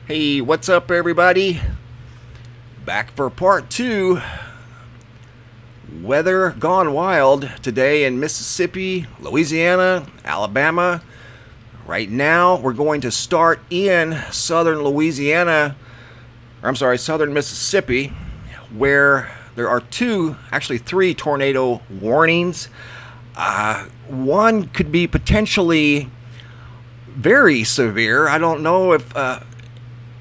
Hey, what's up everybody? Back for part 2. Weather gone wild today in Mississippi, Louisiana, Alabama. Right now we're going to start in southern Louisiana, or I'm sorry, southern Mississippi, where there are actually three tornado warnings. One could be potentially very severe. I don't know if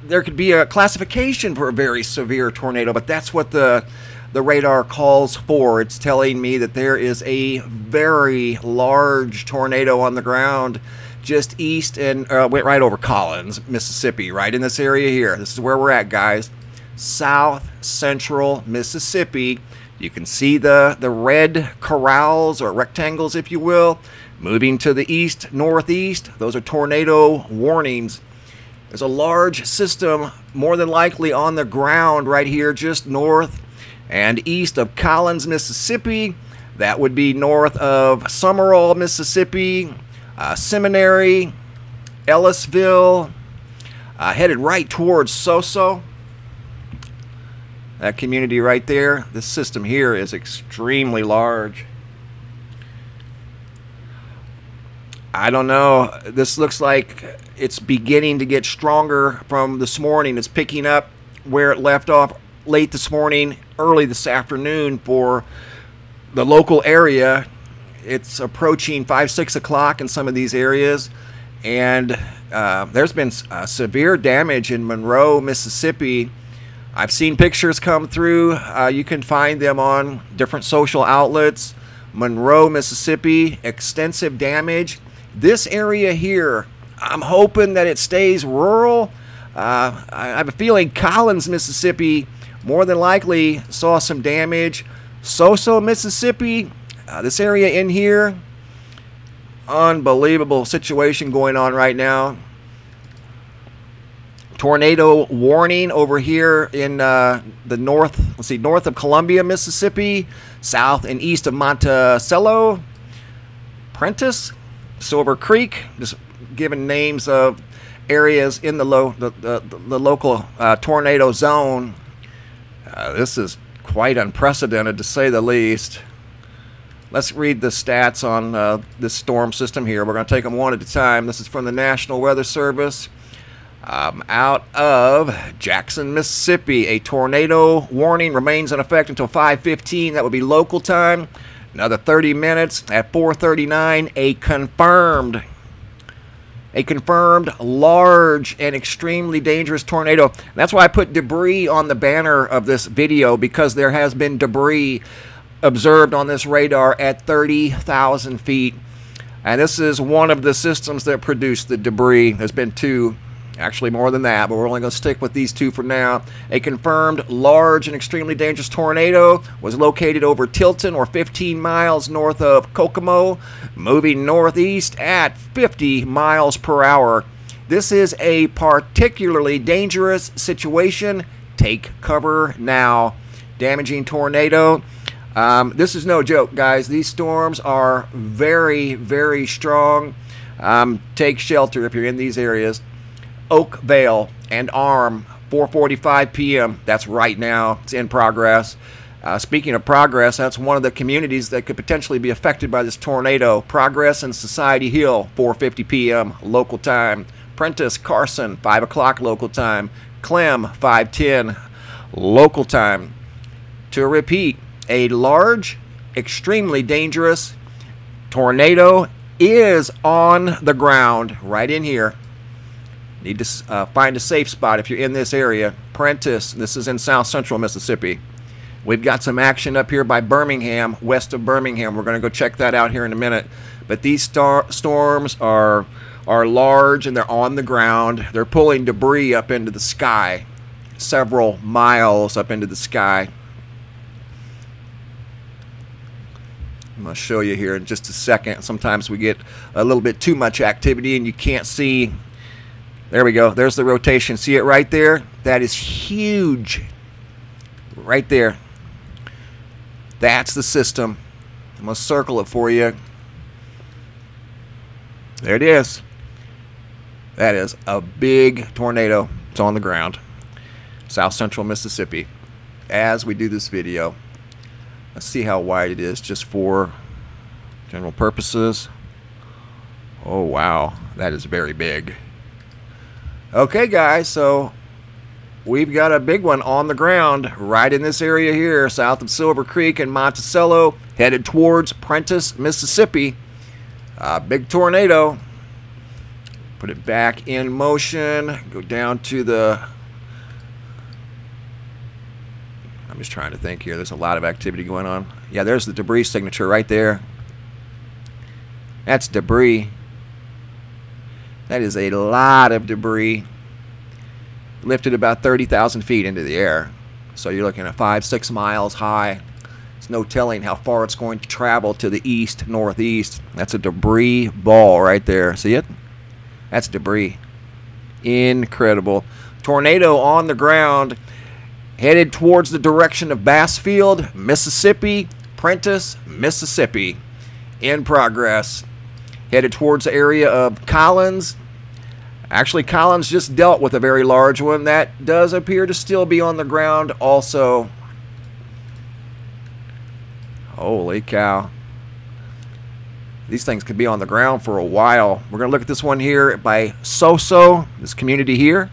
there could be a classification for a very severe tornado, but that's what the radar calls for. It's telling me that there is a very large tornado on the ground just east and went right over Collins, Mississippi, right in this area here. This is where we're at, guys. South central Mississippi. You can see the red corrals or rectangles, if you will, moving to the east northeast. Those are tornado warnings. There's a large system more than likely on the ground right here just north and east of Collins, Mississippi. That would be north of Summerall, Mississippi, Seminary, Ellisville, headed right towards Soso. That community right there. This system here is extremely large. I don't know. This looks like it's beginning to get stronger from this morning. It's picking up where it left off late this morning, early this afternoon for the local area. It's approaching 5, 6 o'clock in some of these areas. And there's been severe damage in Monroe, Mississippi. I've seen pictures come through. You can find them on different social outlets. Monroe, Mississippi, extensive damage. This area here, I'm hoping that it stays rural. I have a feeling Collins, Mississippi, more than likely saw some damage. Soso, Mississippi, this area in here, unbelievable situation going on right now. Tornado warning over here in the north, north of Columbia, Mississippi, south and east of Monticello, Prentice, Silver Creek, just giving names of areas in the local tornado zone. This is quite unprecedented, to say the least. Let's read the stats on this storm system here. We're going to take them one at a time. This is from the National Weather Service. Out of Jackson, Mississippi, a tornado warning remains in effect until 5:15. That would be local time. Another 30 minutes at 4:39. A confirmed large and extremely dangerous tornado. And that's why I put debris on the banner of this video, because there has been debris observed on this radar at 30,000 feet. And this is one of the systems that produced the debris. There's been two. Actually more than that, but we're only going to stick with these two for now. A confirmed large and extremely dangerous tornado was located over Tilton, or 15 miles north of Kokomo, moving northeast at 50 miles per hour. This is a particularly dangerous situation. Take cover now. Damaging tornado. This is no joke, guys. These storms are very, very strong. Take shelter if you're in these areas. Oakville and Arm, 4:45 p.m. That's right now. It's in progress. Speaking of progress, that's one of the communities that could potentially be affected by this tornado. Progress and Society Hill, 4:50 p.m. local time. Prentice, Carson, 5 o'clock local time. Clem, 5:10 local time. To repeat, a large, extremely dangerous tornado is on the ground right in here. Need to find a safe spot if you're in this area. Prentice, this is in south central Mississippi. We've got some action up here by Birmingham, west of Birmingham. We're going to go check that out here in a minute. But these storms are large and they're on the ground. They're pulling debris up into the sky, several miles up into the sky. I'm going to show you here in just a second. Sometimes we get a little bit too much activity and you can't see. There we go. There's the rotation. See it right there? That is huge. Right there. That's the system. I'm going to circle it for you. There it is. That is a big tornado. It's on the ground. South Central Mississippi. As we do this video, let's see how wide it is just for general purposes. Oh wow, that is very big. Okay guys, so we've got a big one on the ground right in this area here, south of Silver Creek and Monticello, headed towards Prentiss, Mississippi. Big tornado. Put it back in motion. Go down to the... I'm just trying to think here. There's a lot of activity going on. Yeah, there's the debris signature right there. That's debris. That is a lot of debris. Lifted about 30,000 feet into the air. So you're looking at 5-6 miles high. There's no telling how far it's going to travel to the east, northeast. That's a debris ball right there. See it? That's debris. Incredible. Tornado on the ground, headed towards the direction of Bassfield, Mississippi, Prentiss, Mississippi. In progress. Headed towards the area of Collins. Actually, Collins just dealt with a very large one. That does appear to still be on the ground also. Holy cow. These things could be on the ground for a while. We're going to look at this one here by Soso. This community here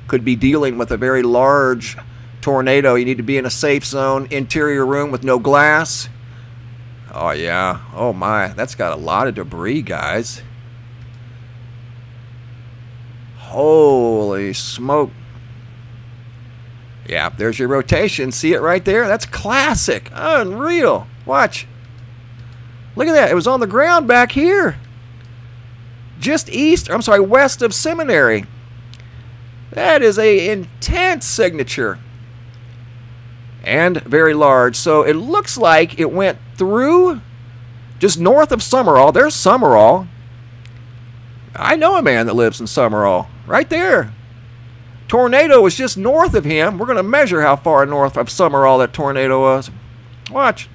could be dealing with a very large tornado. You need to be in a safe zone, interior room with no glass. Oh yeah. Oh my. That's got a lot of debris, guys. Holy smoke. Yeah, there's your rotation. See it right there? That's classic. Unreal. Watch. Look at that. It was on the ground back here. Just west of Seminary. That is a intense signature. And very large. So it looks like it went through just north of Summerall. There's Summerall. I know a man that lives in Summerall. Right there. Tornado was just north of him. We're going to measure how far north of Summerall that tornado was. Watch.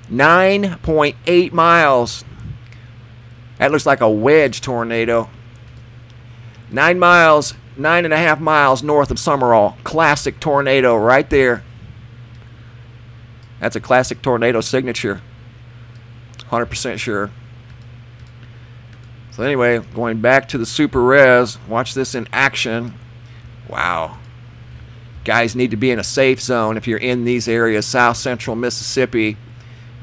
9.8 miles. That looks like a wedge tornado. 9 miles, 9.5 miles north of Summerall. Classic tornado right there. That's a classic tornado signature. 100% sure. So anyway, going back to the Super Res, watch this in action. Wow. Guys need to be in a safe zone if you're in these areas. South Central Mississippi,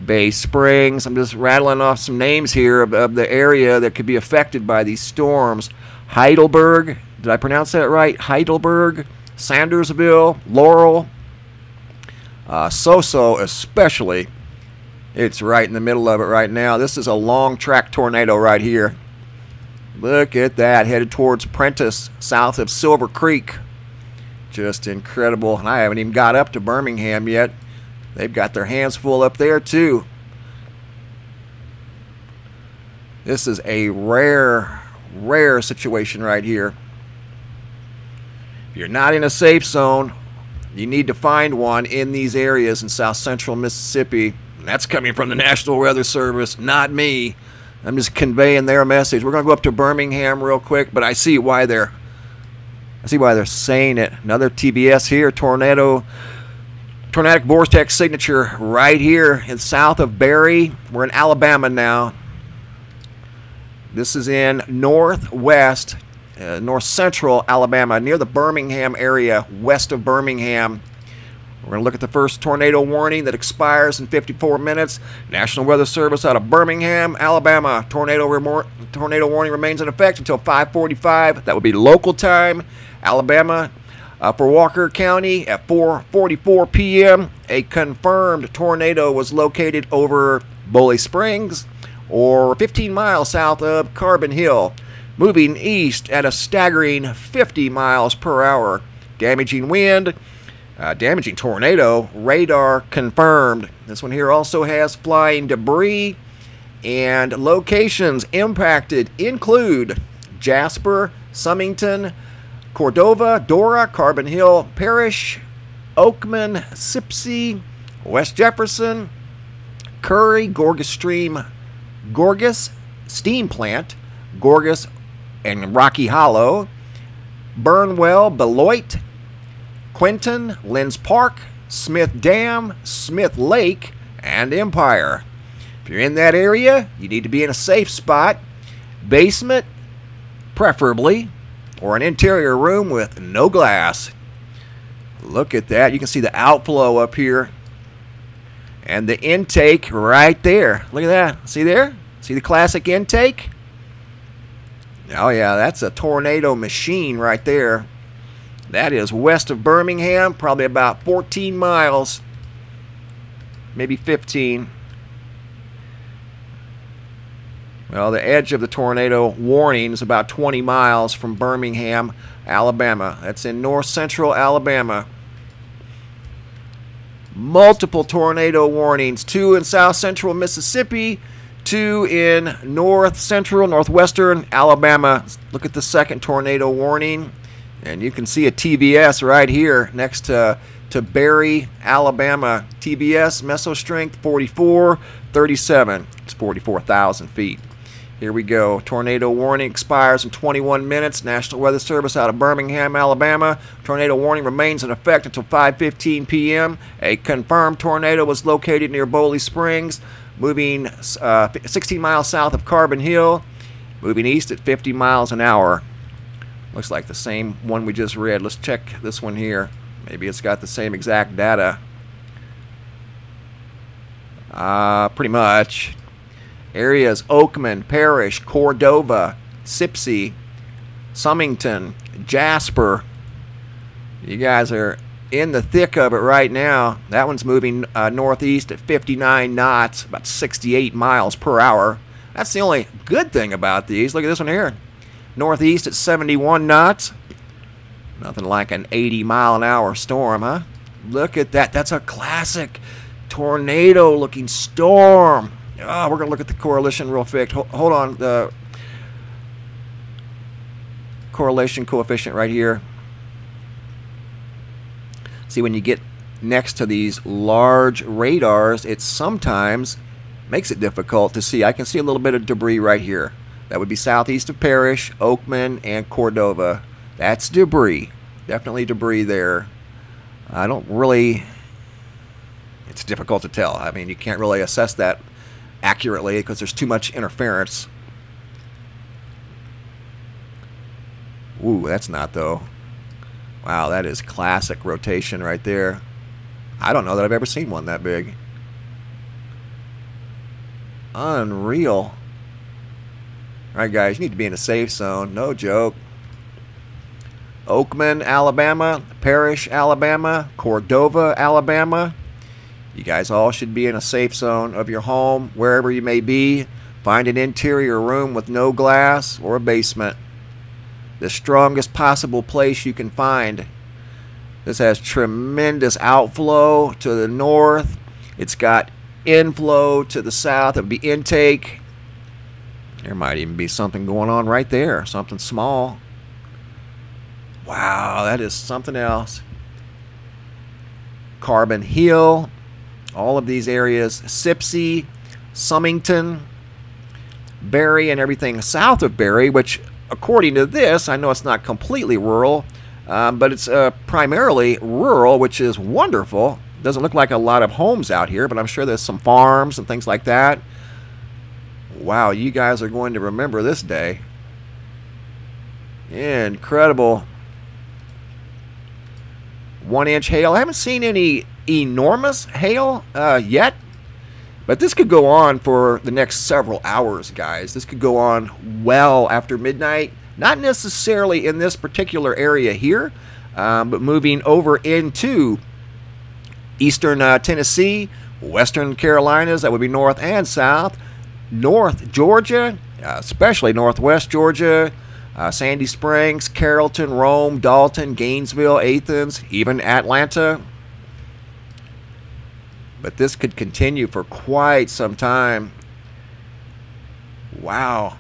Bay Springs. I'm just rattling off some names here of the area that could be affected by these storms. Heidelberg, did I pronounce that right? Heidelberg, Sandersville, Laurel, Soso especially. It's right in the middle of it right now. This is a long track tornado right here. Look at that, headed towards Prentiss, south of Silver Creek. Just incredible. And I haven't even got up to Birmingham yet. They've got their hands full up there too. This is a rare situation right here. If you're not in a safe zone, you need to find one in these areas in South Central Mississippi. And that's coming from the National Weather Service, not me. I'm just conveying their message. We're going to go up to Birmingham real quick, but I see why they're saying it. Another TVS here, tornadic vortex signature right here in south of Barry. We're in Alabama now. This is in north central Alabama, near the Birmingham area, west of Birmingham. We're going to look at the first tornado warning that expires in 54 minutes. National Weather Service out of Birmingham, Alabama. Tornado warning remains in effect until 5:45. That would be local time. Alabama. For Walker County at 4:44 p.m. A confirmed tornado was located over Boley Springs, or 15 miles south of Carbon Hill, moving east at a staggering 50 miles per hour. Damaging wind. Damaging tornado, radar confirmed. This one here also has flying debris, and locations impacted include Jasper, Sumington, Cordova, Dora, Carbon Hill Parish, Oakman, Sipsey, West Jefferson, Curry, Gorgas Steam Plant, Gorgas and Rocky Hollow, Burnwell, Beloit, Quinton, Linz Park, Smith Dam, Smith Lake, and Empire. If you're in that area, you need to be in a safe spot. Basement, preferably, or an interior room with no glass. Look at that. You can see the outflow up here. And the intake right there. Look at that. See there? See the classic intake? Oh yeah, that's a tornado machine right there. That is west of Birmingham, probably about 14 miles. Maybe 15. Well, the edge of the tornado warning is about 20 miles from Birmingham, Alabama. That's in north central Alabama. Multiple tornado warnings. 2 in south central Mississippi, 2 in north central, northwestern Alabama. Look at the second tornado warning. And you can see a TVS right here next to Berry, Alabama. TVS, meso strength 44, 37. It's 44,000 feet. Here we go. Tornado warning expires in 21 minutes. National Weather Service out of Birmingham, Alabama. Tornado warning remains in effect until 5:15 p.m. A confirmed tornado was located near Bowley Springs, moving 16 miles south of Carbon Hill, moving east at 50 miles an hour. Looks like the same one we just read. Let's check this one here. Maybe it's got the same exact data. Pretty much. Areas: Oakman, Parrish, Cordova, Sipsey, Sumington, Jasper. You guys are in the thick of it right now. That one's moving northeast at 59 knots, about 68 miles per hour. That's the only good thing about these. Look at this one here. Northeast at 71 knots. Nothing like an 80-mile-an-hour storm, huh? Look at that. That's a classic tornado-looking storm. Oh, we're going to look at the correlation real quick. Hold on. The correlation coefficient right here. See, when you get next to these large radars, it sometimes makes it difficult to see. I can see a little bit of debris right here. That would be southeast of Parrish, Oakman, and Cordova. That's debris. Definitely debris there. I don't really... It's difficult to tell. I mean, you can't really assess that accurately because there's too much interference. Ooh, that's not though. Wow, that is classic rotation right there. I don't know that I've ever seen one that big. Unreal. Alright guys, you need to be in a safe zone. No joke. Oakman, Alabama, Parrish, Alabama, Cordova, Alabama. You guys all should be in a safe zone of your home, wherever you may be. Find an interior room with no glass or a basement. The strongest possible place you can find. This has tremendous outflow to the north. It's got inflow to the south of the intake. There might even be something going on right there, something small. Wow, that is something else. Carbon Hill, all of these areas, Sipsey, Sumington, Berry, and everything south of Berry, which according to this, I know it's not completely rural, but it's primarily rural, which is wonderful. Doesn't look like a lot of homes out here, but I'm sure there's some farms and things like that. Wow, you guys are going to remember this day. Incredible. 1-inch hail. I haven't seen any enormous hail yet, but this could go on for the next several hours, guys. This could go on well after midnight. Not necessarily in this particular area here, but moving over into eastern Tennessee, western Carolinas, that would be north and south, north Georgia, especially northwest Georgia, Sandy Springs, Carrollton, Rome, Dalton, Gainesville, Athens, even Atlanta. But this could continue for quite some time. Wow.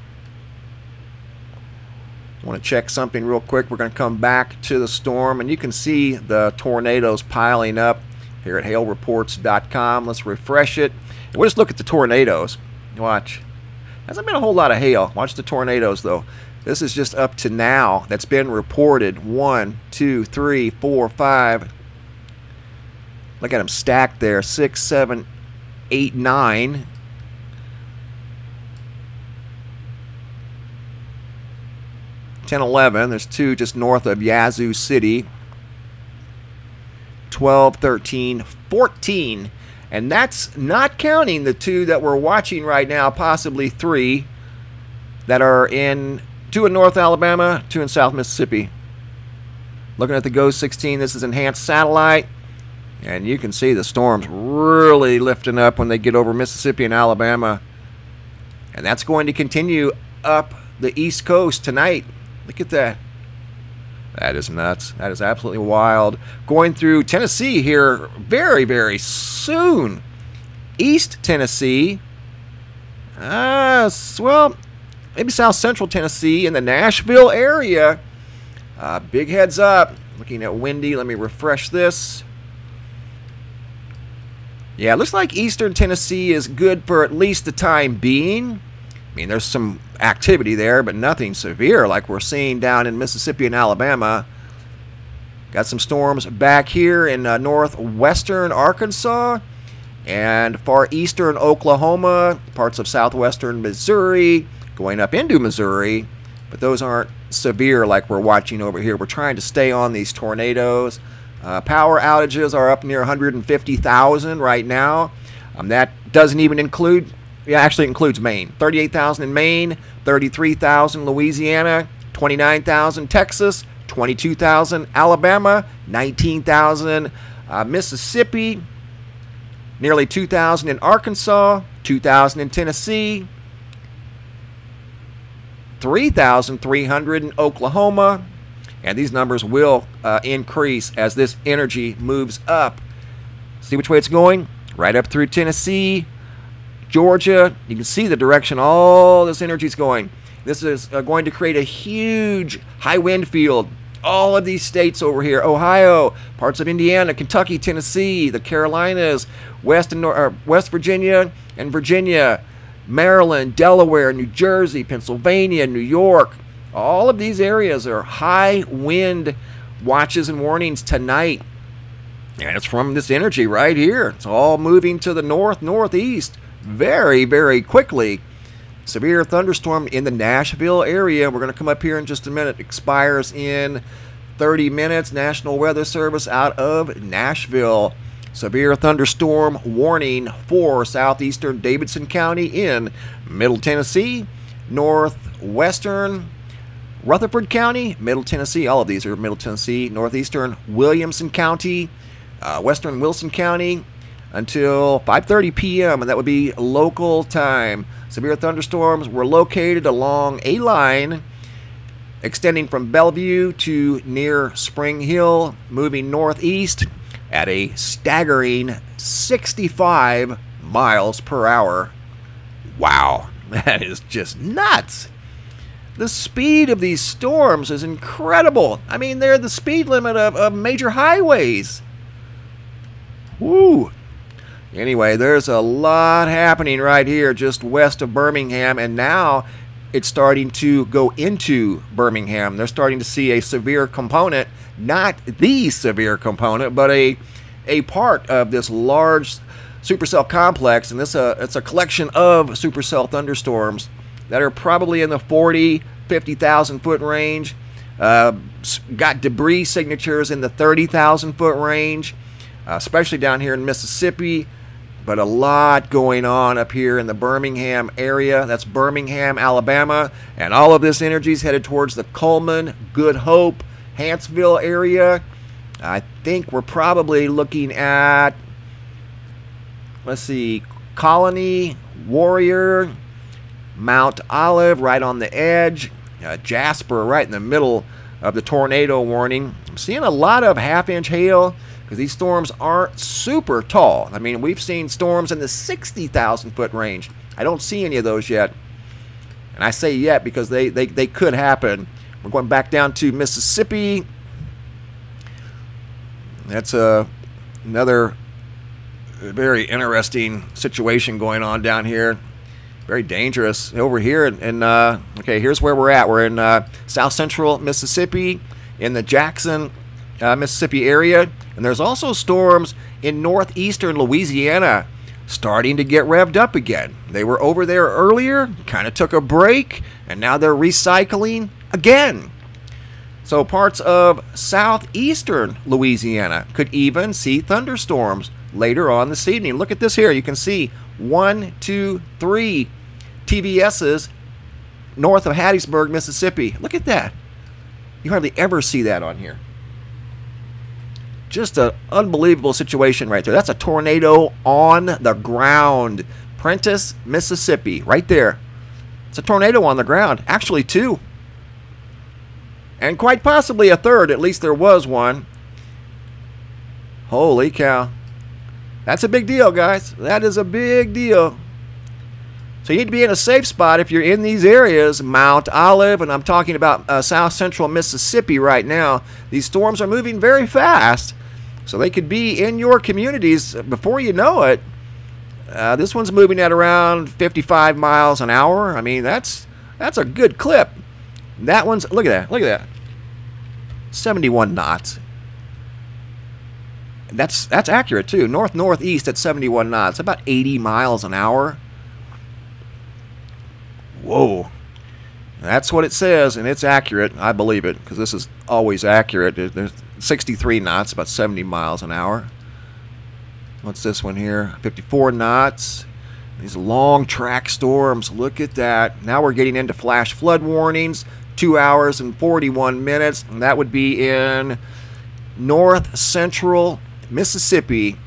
I want to check something real quick. We're going to come back to the storm, and you can see the tornadoes piling up here at hailreports.com. Let's refresh it. And we'll just look at the tornadoes. Watch. Hasn't been a whole lot of hail. Watch the tornadoes, though. This is just up to now that's been reported. 1, 2, 3, 4, 5. Look at them stacked there. 6, 7, 8, 9. Ten, 11. There's 2 just north of Yazoo City. 12, 13, 14. And that's not counting the 2 that we're watching right now, possibly 3, that are in 2 in North Alabama, 2 in South Mississippi. Looking at the GOES 16, this is enhanced satellite. And you can see the storms really lifting up when they get over Mississippi and Alabama. And that's going to continue up the East Coast tonight. Look at that. That is nuts. That is absolutely wild. Going through Tennessee here very, very soon. East Tennessee. Well, maybe South Central Tennessee in the Nashville area. Big heads up. Looking at windy. Let me refresh this. Yeah, it looks like Eastern Tennessee is good for at least the time being. I mean, there's some activity there, but nothing severe like we're seeing down in Mississippi and Alabama. Got some storms back here in northwestern Arkansas and far eastern Oklahoma, parts of southwestern Missouri, going up into Missouri, but those aren't severe like we're watching over here. We're trying to stay on these tornadoes. Power outages are up near 150,000 right now. That doesn't even include, actually includes Maine. 38,000 in Maine, 33,000 Louisiana, 29,000 Texas, 22,000 Alabama, 19,000 Mississippi, nearly 2,000 in Arkansas, 2,000 in Tennessee, 3,300 in Oklahoma. And these numbers will increase as this energy moves up. See which way it's going? Right up through Tennessee, Georgia. You can see the direction all this energy is going. This is going to create a huge high wind field. All of these states over here, Ohio, parts of Indiana, Kentucky, Tennessee, the Carolinas, West Virginia and Virginia, Maryland, Delaware, New Jersey, Pennsylvania, New York. All of these areas are high wind watches and warnings tonight. And it's from this energy right here. It's all moving to the northeast very, very quickly. Severe thunderstorm in the Nashville area. We're going to come up here in just a minute. Expires in 30 minutes. National Weather Service out of Nashville. Severe thunderstorm warning for southeastern Davidson County in Middle Tennessee, northwestern Rutherford County, Middle Tennessee, all of these are Middle Tennessee, northeastern Williamson County, western Wilson County until 5:30 p.m. and that would be local time. Severe thunderstorms were located along a line extending from Bellevue to near Spring Hill, moving northeast at a staggering 65 miles per hour. Wow, that is just nuts. The speed of these storms is incredible. I mean, they're the speed limit of major highways. Woo. Anyway, there's a lot happening right here just west of Birmingham, and now it's starting to go into Birmingham. They're starting to see a severe component, not the severe component, but a part of this large supercell complex, and this it's a collection of supercell thunderstorms that are probably in the 40, 50,000 foot range. Got debris signatures in the 30,000 foot range, especially down here in Mississippi. But a lot going on up here in the Birmingham area. That's Birmingham, Alabama. And all of this energy is headed towards the Coleman, Good Hope, Hanceville area. I think we're probably looking at, let's see, Colony, Warrior, Mount Olive right on the edge, Jasper right in the middle of the tornado warning. I'm seeing a lot of half-inch hail because these storms aren't super tall. I mean, we've seen storms in the 60,000 foot range. I don't see any of those yet. And I say yet because they could happen. We're going back down to Mississippi. That's another very interesting situation going on down here. Very dangerous over here. And okay, here's where we're at. We're in south central Mississippi, in the Jackson, Mississippi area. And there's also storms in northeastern Louisiana starting to get revved up again. They were over there earlier, kind of took a break, and now they're recycling again. So parts of southeastern Louisiana could even see thunderstorms later on this evening. Look at this here. You can see 1, 2, 3 TVS's north of Hattiesburg, Mississippi. Look at that. You hardly ever see that on here. Just an unbelievable situation right there. That's a tornado on the ground. Prentiss, Mississippi, right there. It's a tornado on the ground. Actually, 2. And quite possibly a 3rd. At least there was one. Holy cow. That's a big deal, guys. That is a big deal. So you need to be in a safe spot if you're in these areas. Mount Olive, and I'm talking about south central Mississippi right now. These storms are moving very fast. So they could be in your communities before you know it. This one's moving at around 55 miles an hour. I mean, that's a good clip. That one's, look at that. 71 knots. That's accurate too. Northeast at 71 knots, about 80 miles an hour. Whoa. That's what it says, and it's accurate. I believe it, because this is always accurate. There's 63 knots, about 70 miles an hour. What's this one here? 54 knots. These long track storms. Look at that. Now we're getting into flash flood warnings. 2 hours and 41 minutes. And that would be in north central Mississippi.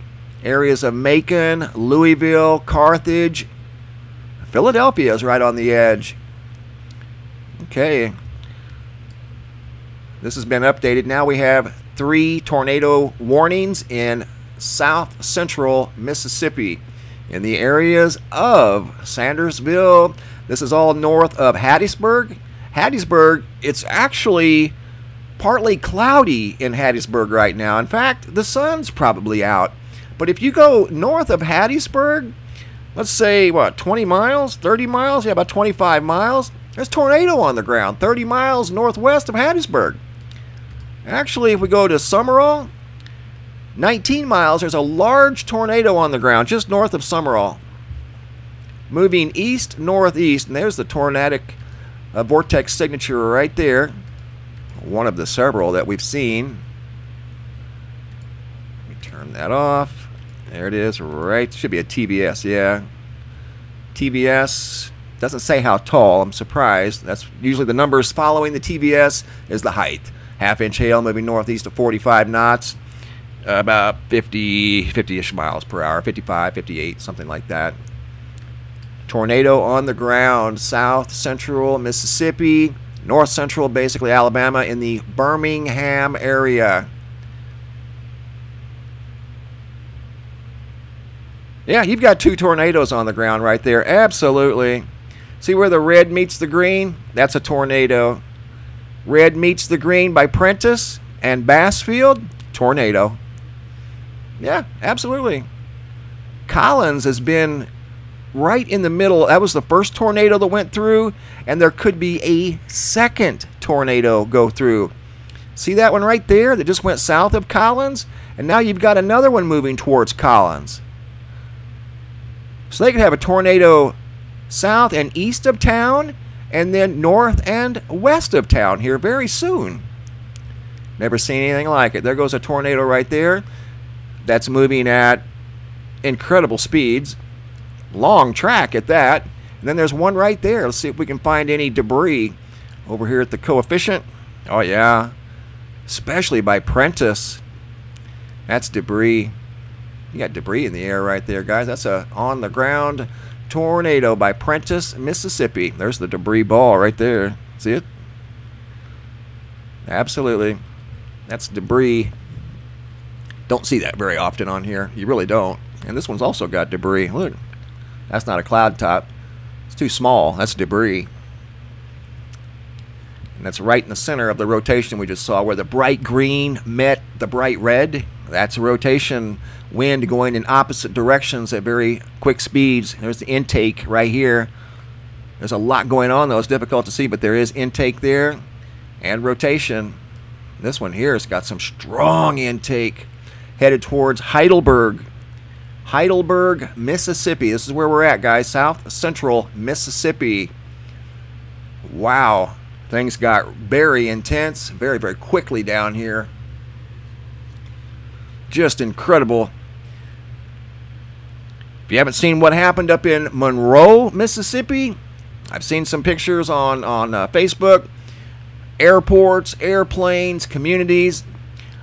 Areas of Macon, Louisville, Carthage. Philadelphia is right on the edge. Okay. This has been updated. Now we have 3 tornado warnings in south central Mississippi. In the areas of Sandersville. This is all north of Hattiesburg. Hattiesburg, it's actually partly cloudy in Hattiesburg right now. In fact, the sun's probably out. But if you go north of Hattiesburg, let's say, what, 20 miles, 30 miles? Yeah, about 25 miles. There's a tornado on the ground, 30 miles northwest of Hattiesburg. Actually, if we go to Summerall, 19 miles, there's a large tornado on the ground just north of Summerall. Moving east-northeast, and there's the tornadic vortex signature right there. One of the several that we've seen. Let me turn that off. There it is, right. Should be a TVS, yeah. TVS doesn't say how tall. I'm surprised. That's usually the numbers following the TVS is the height. Half-inch hail moving northeast at 45 knots. About 50-ish miles per hour. 55, 58, something like that. Tornado on the ground, south central Mississippi, north central basically Alabama, in the Birmingham area. Yeah, you've got 2 tornadoes on the ground right there. Absolutely. See where the red meets the green? That's a tornado. Red meets the green by Prentiss and Bassfield. Tornado. Yeah, absolutely. Collins has been right in the middle. That was the first tornado that went through, and there could be a second tornado go through. See that one right there that just went south of Collins? And now you've got another one moving towards Collins. So they could have a tornado south and east of town, and then north and west of town here very soon. Never seen anything like it. There goes a tornado right there. That's moving at incredible speeds. Long track at that. And then there's one right there. Let's see if we can find any debris over here at the coefficient. Oh, yeah. Especially by Prentiss. That's debris. You got debris in the air right there, guys. That's a on-the-ground tornado by Prentiss, Mississippi. There's the debris ball right there. See it? Absolutely. That's debris. Don't see that very often on here. You really don't. And this one's also got debris. Look. That's not a cloud top. It's too small. That's debris. And that's right in the center of the rotation we just saw, where the bright green met the bright red. That's a rotation wind going in opposite directions at very quick speeds. There's the intake right here There's a lot going on, though. It's difficult to see, but there is intake there and rotation. This one here has got some strong intake headed towards Heidelberg. Heidelberg, Mississippi. This is where we're at, guys. South Central Mississippi. Wow. Things got very intense very, very quickly down here. Just incredible. If you haven't seen what happened up in Monroe, Mississippi, I've seen some pictures on Facebook. Airports, airplanes, communities,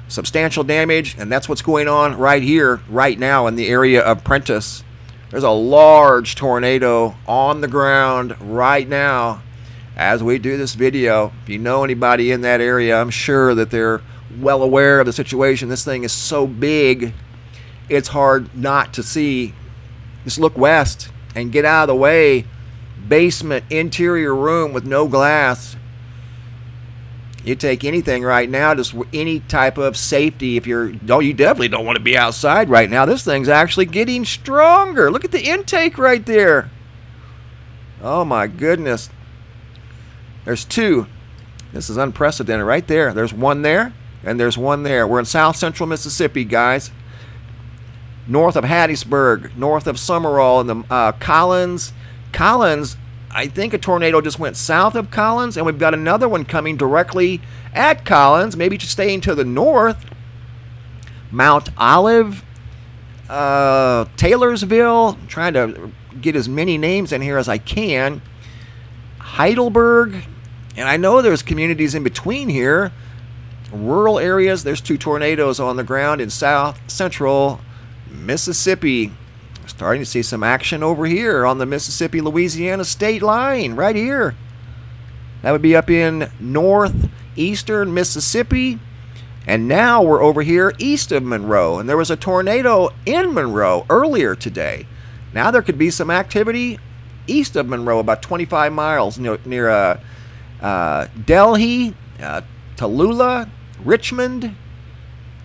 substantial damage, and that's what's going on right here, right now in the area of Prentice. There's a large tornado on the ground right now as we do this video. If you know anybody in that area, I'm sure that they're well aware of the situation. This thing is so big, it's hard not to see. Just look west and get out of the way. Basement, interior room with no glass. You take anything right now, just any type of safety. If you definitely don't want to be outside right now. This thing's actually getting stronger. Look at the intake right there. Oh my goodness. There's two. This is unprecedented right there. There's one there, and there's one there. We're in South Central Mississippi, guys. North of Hattiesburg, north of Summerall, and the Collins. Collins, I think a tornado just went south of Collins, and we've got another one coming directly at Collins, maybe just staying to the north. Mount Olive, Taylorsville. I'm trying to get as many names in here as I can. Heidelberg, and I know there's communities in between here. Rural areas. There's two tornadoes on the ground in South Central Mississippi. Starting to see some action over here on the Mississippi-Louisiana state line, right here. That would be up in northeastern Mississippi. And now we're over here east of Monroe. And there was a tornado in Monroe earlier today. Now there could be some activity east of Monroe, about 25 miles near Delhi, Tallulah, Richmond.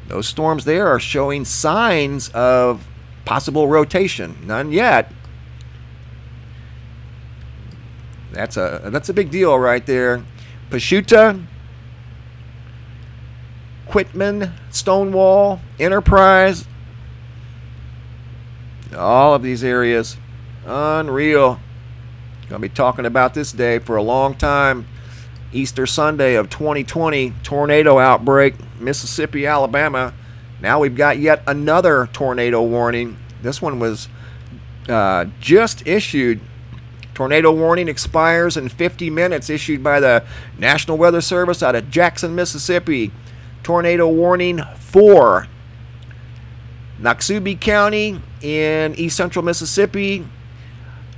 Those storms there are showing signs of possible rotation. None yet. That's a big deal right there. Pashuta, Quitman, Stonewall, Enterprise. All of these areas. Unreal. Gonna be talking about this day for a long time. Easter Sunday of 2020, tornado outbreak, Mississippi, Alabama. Now we've got yet another tornado warning. This one was just issued. Tornado warning expires in 50 minutes, issued by the National Weather Service out of Jackson, Mississippi. Tornado warning 4. Noxubee County in east central Mississippi,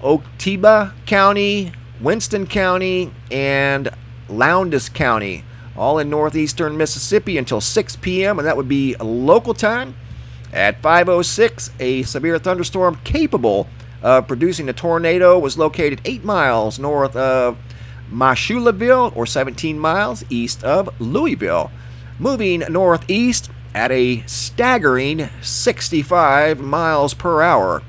Oktibah County, Winston County, and Lowndes County, all in northeastern Mississippi until 6 p.m., and that would be local time. At 5:06, a severe thunderstorm capable of producing a tornado was located 8 miles north of Mashoulaville, or 17 miles east of Louisville, moving northeast at a staggering 65 miles per hour.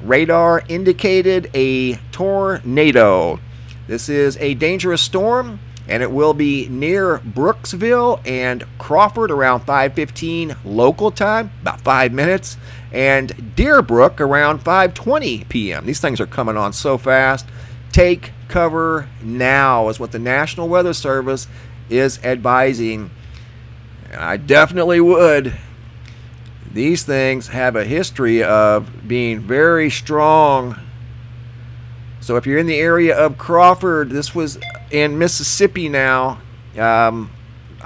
Radar indicated a tornado. This is a dangerous storm, and it will be near Brooksville and Crawford around 5:15 local time, about 5 minutes, and Deerbrook around 5:20 p.m. These things are coming on so fast. Take cover now is what the National Weather Service is advising. And I definitely would. These things have a history of being very strong. So if you're in the area of Crawford, this was in Mississippi now. I'm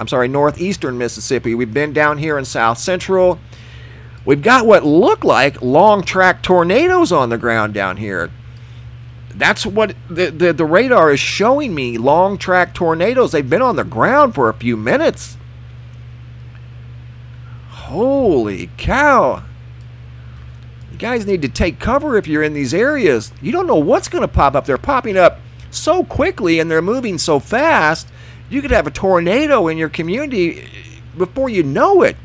sorry, northeastern Mississippi. We've been down here in South Central. We've got what look like long track tornadoes on the ground down here. That's what the radar is showing me, long track tornadoes. They've been on the ground for a few minutes. Holy cow. You guys need to take cover if you're in these areas. You don't know what's going to pop up. They're popping up so quickly and they're moving so fast. You could have a tornado in your community before you know it.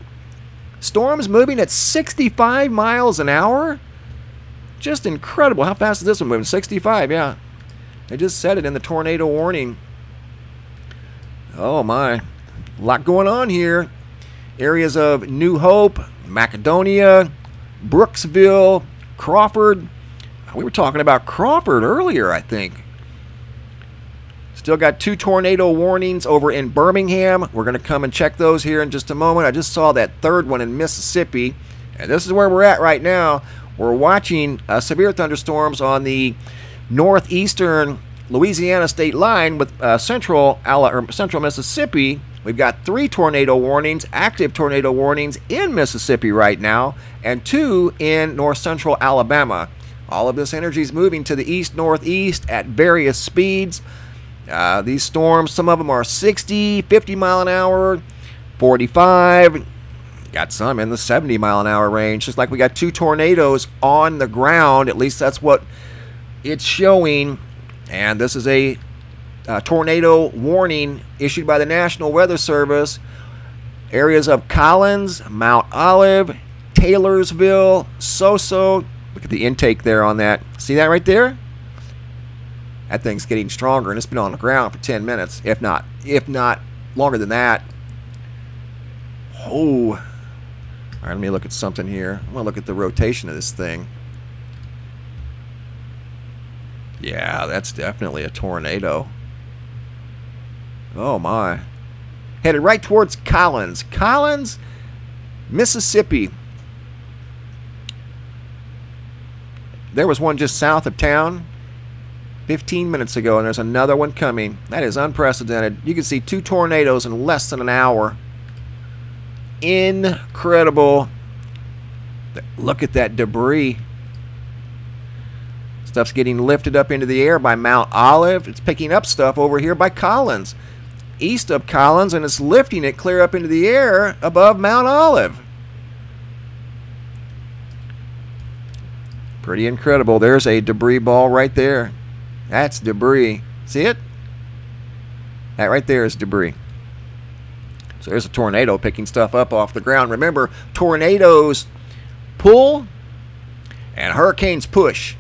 Storms moving at 65 miles an hour. Just incredible. How fast is this one moving? 65, yeah. They just said it in the tornado warning. Oh my, a lot going on here. Areas of New Hope, Macedonia, Brooksville, Crawford. We were talking about Crawford earlier, I think. Still got 2 tornado warnings over in Birmingham. We're going to come and check those here in just a moment. I just saw that third one in Mississippi. And this is where we're at right now. We're watching severe thunderstorms on the northeastern Louisiana state line with central Mississippi. We've got 3 tornado warnings, active tornado warnings in Mississippi right now, and 2 in north central Alabama. All of this energy is moving to the east-northeast at various speeds. These storms, some of them are 60, 50 mile an hour, 45. Got some in the 70 mile an hour range. Just like we got 2 tornadoes on the ground. At least that's what it's showing. And this is a tornado warning issued by the National Weather Service. Areas of Collins, Mount Olive, Taylorsville, Soso. Look at the intake there on that. See that right there? That thing's getting stronger, and it's been on the ground for 10 minutes, if not longer than that. Oh. All right, let me look at something here. I'm going to look at the rotation of this thing. Yeah, that's definitely a tornado. Oh, my. Headed right towards Collins. Collins, Mississippi. There was one just south of town 15 minutes ago, and there's another one coming. That is unprecedented. You can see 2 tornadoes in less than an hour. Incredible. Look at that debris. Stuff's getting lifted up into the air by Mount Olive. It's picking up stuff over here by Collins, east of Collins, and it's lifting it clear up into the air above Mount Olive. Pretty incredible. There's a debris ball right there. That's debris. See it? That right there is debris. So there's a tornado picking stuff up off the ground. Remember, tornadoes pull and hurricanes push.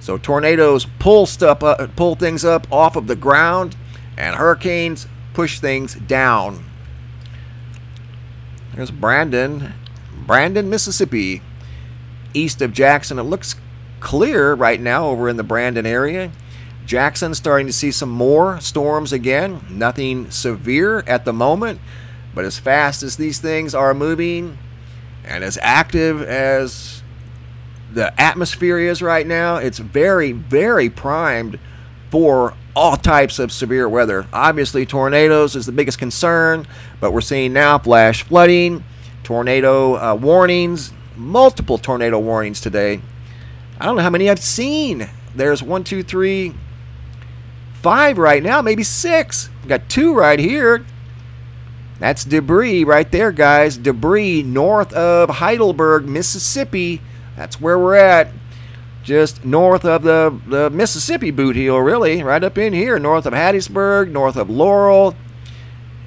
So tornadoes pull things up off of the ground, and hurricanes push things down. There's Brandon, Mississippi, east of Jackson. It looks clear right now over in the Brandon area. Jackson starting to see some more storms again. Nothing severe at the moment, but as fast as these things are moving and as active as the atmosphere is right now, it's very, very primed for all types of severe weather. Obviously, tornadoes is the biggest concern, but we're seeing now flash flooding, tornado warnings, multiple tornado warnings today. I don't know how many I've seen. There's 1, 2, 3, 5 right now, maybe 6. We've got 2 right here. That's debris right there, guys. Debris north of Heidelberg, Mississippi. That's where we're at. Just north of the Mississippi boot heel, really. Right up in here, north of Hattiesburg, north of Laurel.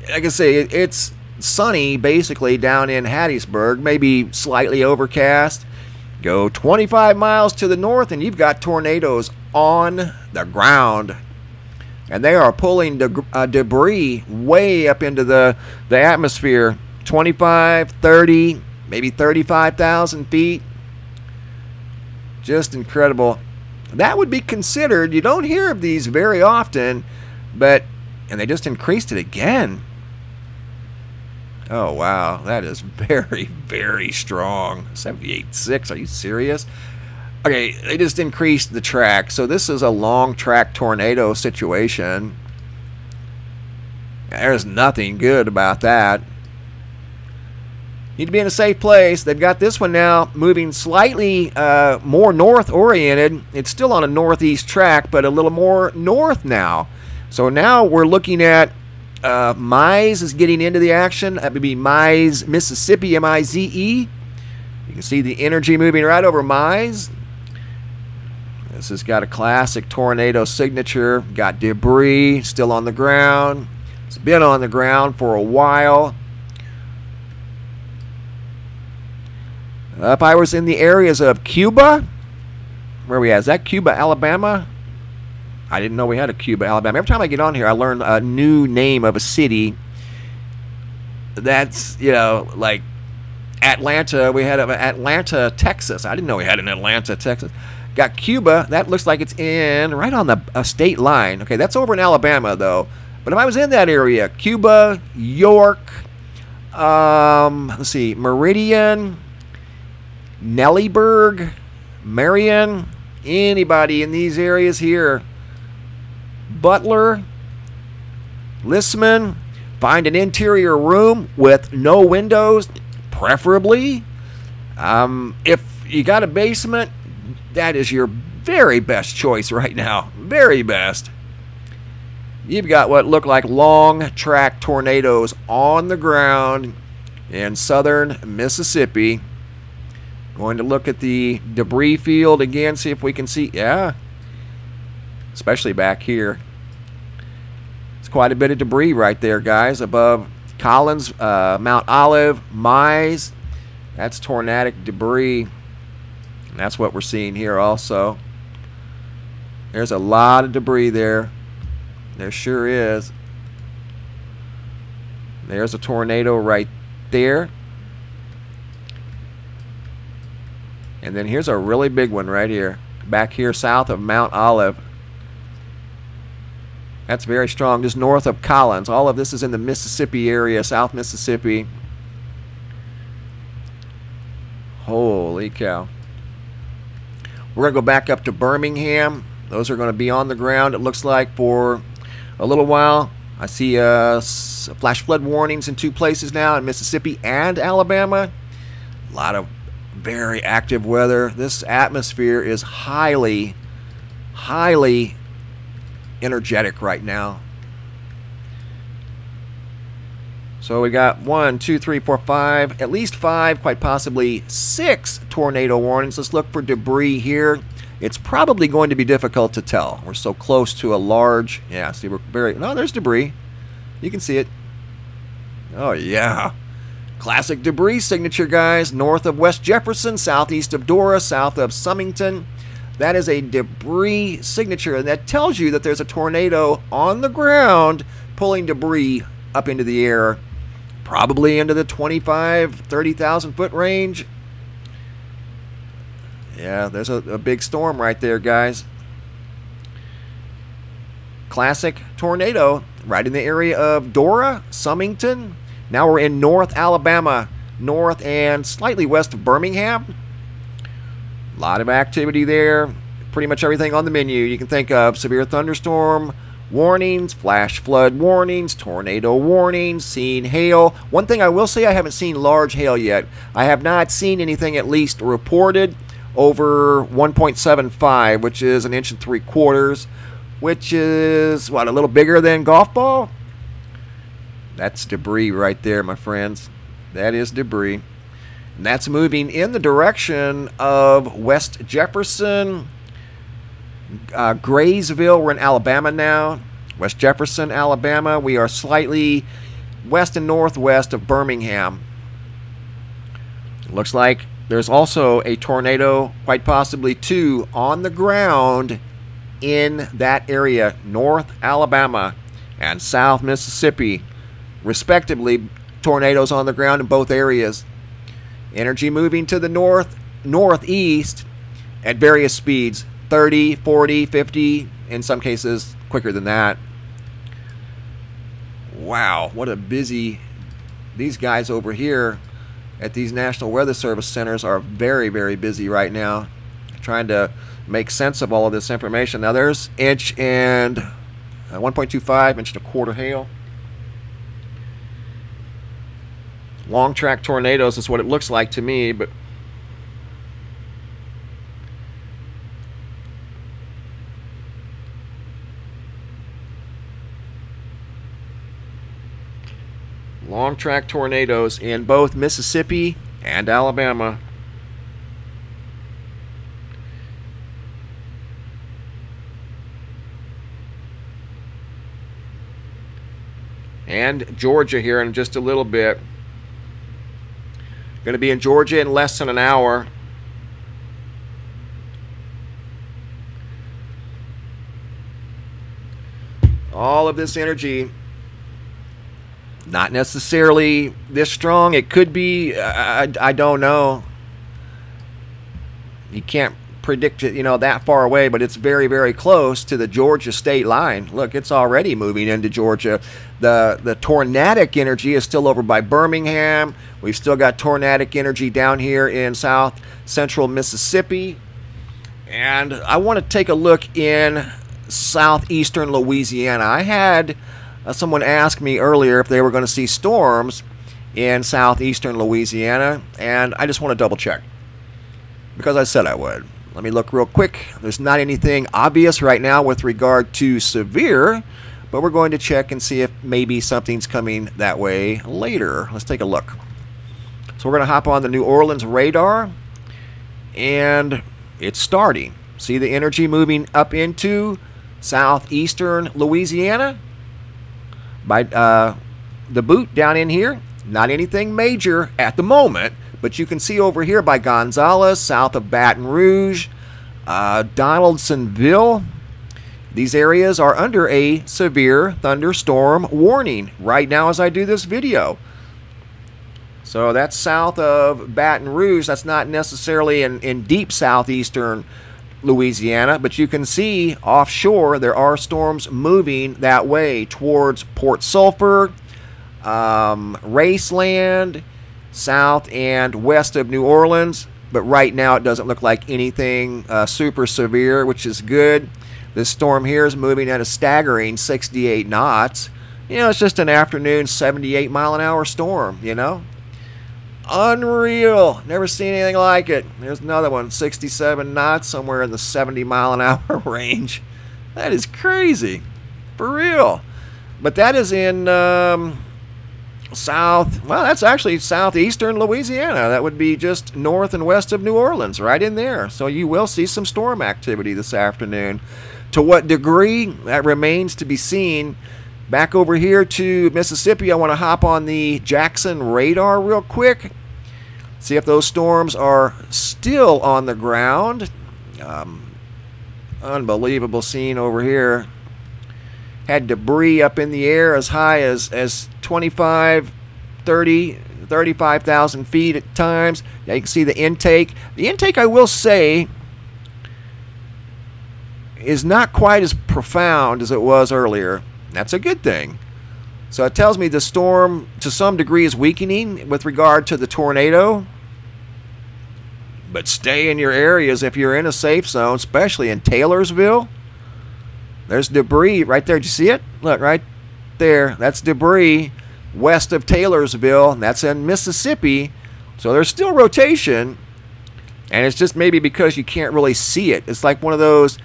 Like I say, it's sunny basically down in Hattiesburg, maybe slightly overcast. Go 25 miles to the north and you've got tornadoes on the ground. And they are pulling debris way up into the atmosphere. 25, 30, maybe 35,000 feet. Just incredible. That would be considered, you don't hear of these very often, and they just increased it again. Oh, wow. That is very, very strong. 78.6. Are you serious? Okay, they just increased the track. So this is a long track tornado situation. There's nothing good about that. Need to be in a safe place. They've got this one now moving slightly more north-oriented. It's still on a northeast track, but a little more north now. So now we're looking at Mize is getting into the action. That would be Mize, Mississippi, M-I-Z-E. You can see the energy moving right over Mize. This has got a classic tornado signature. Got debris still on the ground. It's been on the ground for a while. If I was in the areas of Cuba, where are we at? Is that Cuba, Alabama? I didn't know we had a Cuba, Alabama. Every time I get on here, I learn a new name of a city. That's, you know, like Atlanta. We had Atlanta, Texas. I didn't know we had an Atlanta, Texas. Got Cuba. That looks like it's in right on the state line. Okay, that's over in Alabama, though. But if I was in that area, Cuba, York, let's see, Meridian, Nellyburg, Marion, anybody in these areas here, Butler, Lissman, find an interior room with no windows, preferably. If you got a basement, that is your very best choice right now. Very best. You've got what look like long track tornadoes on the ground in southern Mississippi. Going to look at the debris field again, see if we can see. Yeah, especially back here. It's quite a bit of debris right there, guys, above Collins, Mount Olive, Mize. That's tornadic debris. And that's what we're seeing here also. There's a lot of debris there. There sure is. There's a tornado right there. And then here's a really big one right here. Back here south of Mount Olive. That's very strong, just north of Collins. All of this is in the Mississippi area, South Mississippi. Holy cow. We're going to go back up to Birmingham. Those are going to be on the ground, it looks like, for a little while. I see flash flood warnings in 2 places now, in Mississippi and Alabama. A lot of very active weather. This atmosphere is highly, highly energetic right now. So we got 1, 2, 3, 4, 5, at least 5, quite possibly 6 tornado warnings. Let's look for debris here. It's probably going to be difficult to tell. We're so close to a large, yeah, see, we're very, no, there's debris. You can see it. Oh, yeah. Classic debris signature, guys. North of West Jefferson, southeast of Dora, south of Sumington. That is a debris signature, and that tells you that there's a tornado on the ground pulling debris up into the air, probably into the 25, 30,000 foot range. Yeah, there's a big storm right there, guys. Classic tornado right in the area of Dora, Sumington. Now we're in North Alabama, north and slightly west of Birmingham. A lot of activity there. Pretty much everything on the menu you can think of. Severe thunderstorm warnings, flash flood warnings, tornado warnings, seen hail. One thing I will say, I haven't seen large hail yet. I have not seen anything at least reported over 1.75, which is 1.75 inches, which is, what, a little bigger than golf ball? That's debris right there, my friends. That is debris. And that's moving in the direction of West Jefferson, Graysville. We're in Alabama now. West Jefferson, Alabama. We are slightly west and northwest of Birmingham. It looks like there's also a tornado, quite possibly 2, on the ground in that area, North Alabama and South Mississippi, respectively. Tornadoes on the ground in both areas. Energy moving to the northeast at various speeds, 30, 40, 50, in some cases quicker than that. Wow, what a busy, these guys over here at these National Weather Service centers are very, very busy right now, trying to make sense of all of this information. Now there's inch and 1.25, inch and a quarter hail. Long track tornadoes is what it looks like to me, but long track tornadoes in both Mississippi and Alabama. And Georgia here in just a little bit. Going to be in Georgia in less than an hour. All of this energy, not necessarily this strong. It could be, I don't know. You can't predict it, that far away, but it's very, very close to the Georgia state line. Look, it's already moving into Georgia. The tornadic energy is still over by Birmingham. We've still got tornadic energy down here in south central Mississippi. And I want to take a look in southeastern Louisiana. I had someone ask me earlier if they were going to see storms in southeastern Louisiana, and I just want to double check because I said I would. Let me look real quick. There's not anything obvious right now with regard to severe, but we're going to check and see if maybe something's coming that way later. Let's take a look. So we're going to hop on the New Orleans radar, and it's starting. See the energy moving up into southeastern Louisiana by the boot down in here. Not anything major at the moment, but you can see over here by Gonzales, south of Baton Rouge, Donaldsonville. These areas are under a severe thunderstorm warning right now as I do this video. So that's south of Baton Rouge. That's not necessarily in deep southeastern Louisiana, but you can see offshore there are storms moving that way towards Port Sulphur, Raceland, south and west of New Orleans. But right now it doesn't look like anything super severe, which is good. This storm here is moving at a staggering 68 knots. It's just an afternoon 78-mile-an-hour storm, Unreal. Never seen anything like it. There's another one, 67 knots, somewhere in the 70-mile-an-hour range. That is crazy. For real. But that is in that's actually southeastern Louisiana. That would be just north and west of New Orleans, right in there. So you will see some storm activity this afternoon. To what degree, that remains to be seen. Back over here to Mississippi, I want to hop on the Jackson radar real quick. See if those storms are still on the ground. Unbelievable scene over here. Had debris up in the air as high as 25, 30, 35,000 feet at times. Now you can see the intake. The intake, I will say, is not quite as profound as it was earlier. That's a good thing. So it tells me the storm to some degree is weakening with regard to the tornado. But stay in your areas if you're in a safe zone, especially in Taylorsville. There's debris right there. Did you see it? Look, right there. That's debris west of Taylorsville. That's in Mississippi. So there's still rotation. And it's just maybe because you can't really see it. It's like one of those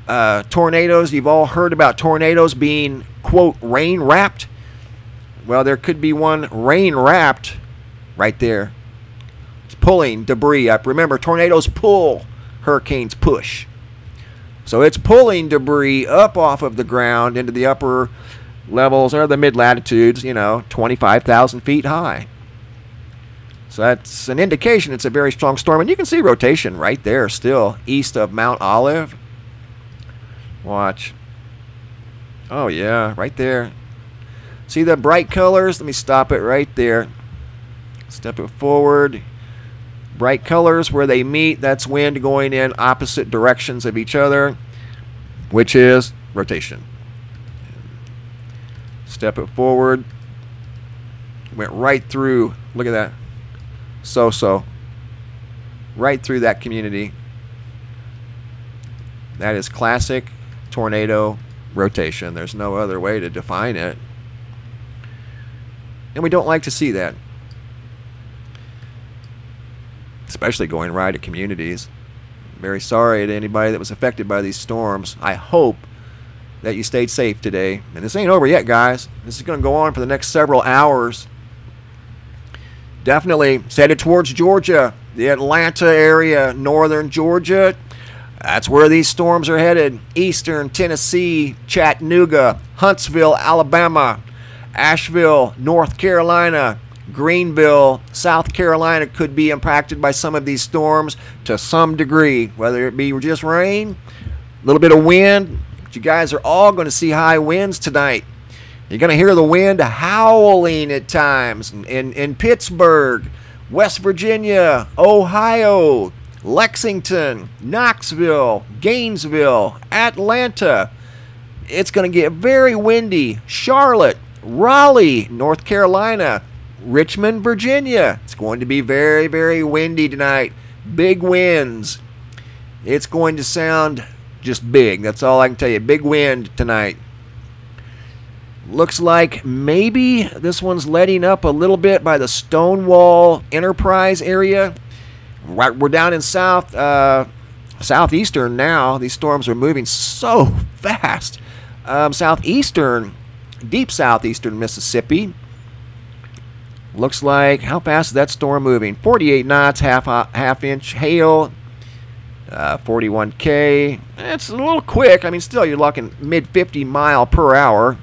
tornadoes. You've all heard about tornadoes being, quote, rain-wrapped. Well, there could be one rain-wrapped right there. It's pulling debris up. Remember, tornadoes pull, hurricanes push. So it's pulling debris up off of the ground into the upper levels or the mid-latitudes, 25,000 feet high. So that's an indication it's a very strong storm. And you can see rotation right there still east of Mount Olive. Watch. Oh, yeah, right there. See the bright colors? Let me stop it right there. Step it forward. Bright colors where they meet, that's wind going in opposite directions of each other, which is rotation. Step it forward. Went right through. Look at that. So. Right through that community. That is classic tornado rotation. There's no other way to define it. And we don't like to see that. Especially going right at communities. Very sorry to anybody that was affected by these storms. I hope that you stayed safe today. And this ain't over yet, guys. This is going to go on for the next several hours. Definitely headed towards Georgia, the Atlanta area, northern Georgia. That's where these storms are headed. Eastern Tennessee, Chattanooga, Huntsville, Alabama, Asheville, North Carolina, Greenville, South Carolina could be impacted by some of these storms to some degree, whether it be just rain, a little bit of wind, you guys are all going to see high winds tonight. You're going to hear the wind howling at times in Pittsburgh, West Virginia, Ohio, Lexington, Knoxville, Gainesville, Atlanta. It's going to get very windy. Charlotte, Raleigh, North Carolina, Richmond, Virginia. It's going to be very, very windy tonight. Big winds. It's going to sound just big. That's all I can tell you. Big wind tonight. Looks like maybe this one's letting up a little bit by the Stonewall Enterprise area. We're down in southeastern now. These storms are moving so fast. Southeastern, deep southeastern Mississippi. Looks like, how fast is that storm moving? 48 knots, half inch hail, 41K. It's a little quick. I mean, still, you're looking mid 50 mile per hour.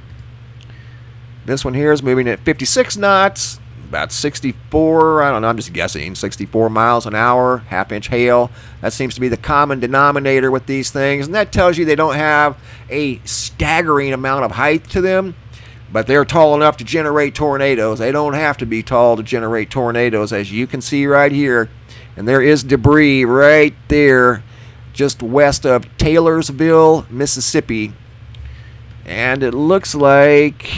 This one here is moving at 56 knots, about 64, I don't know, I'm just guessing, 64 miles an hour, half inch hail. That seems to be the common denominator with these things, and that tells you they don't have a staggering amount of height to them, but they're tall enough to generate tornadoes. They don't have to be tall to generate tornadoes, as you can see right here. And there is debris right there, just west of Taylorsville, Mississippi. And it looks like,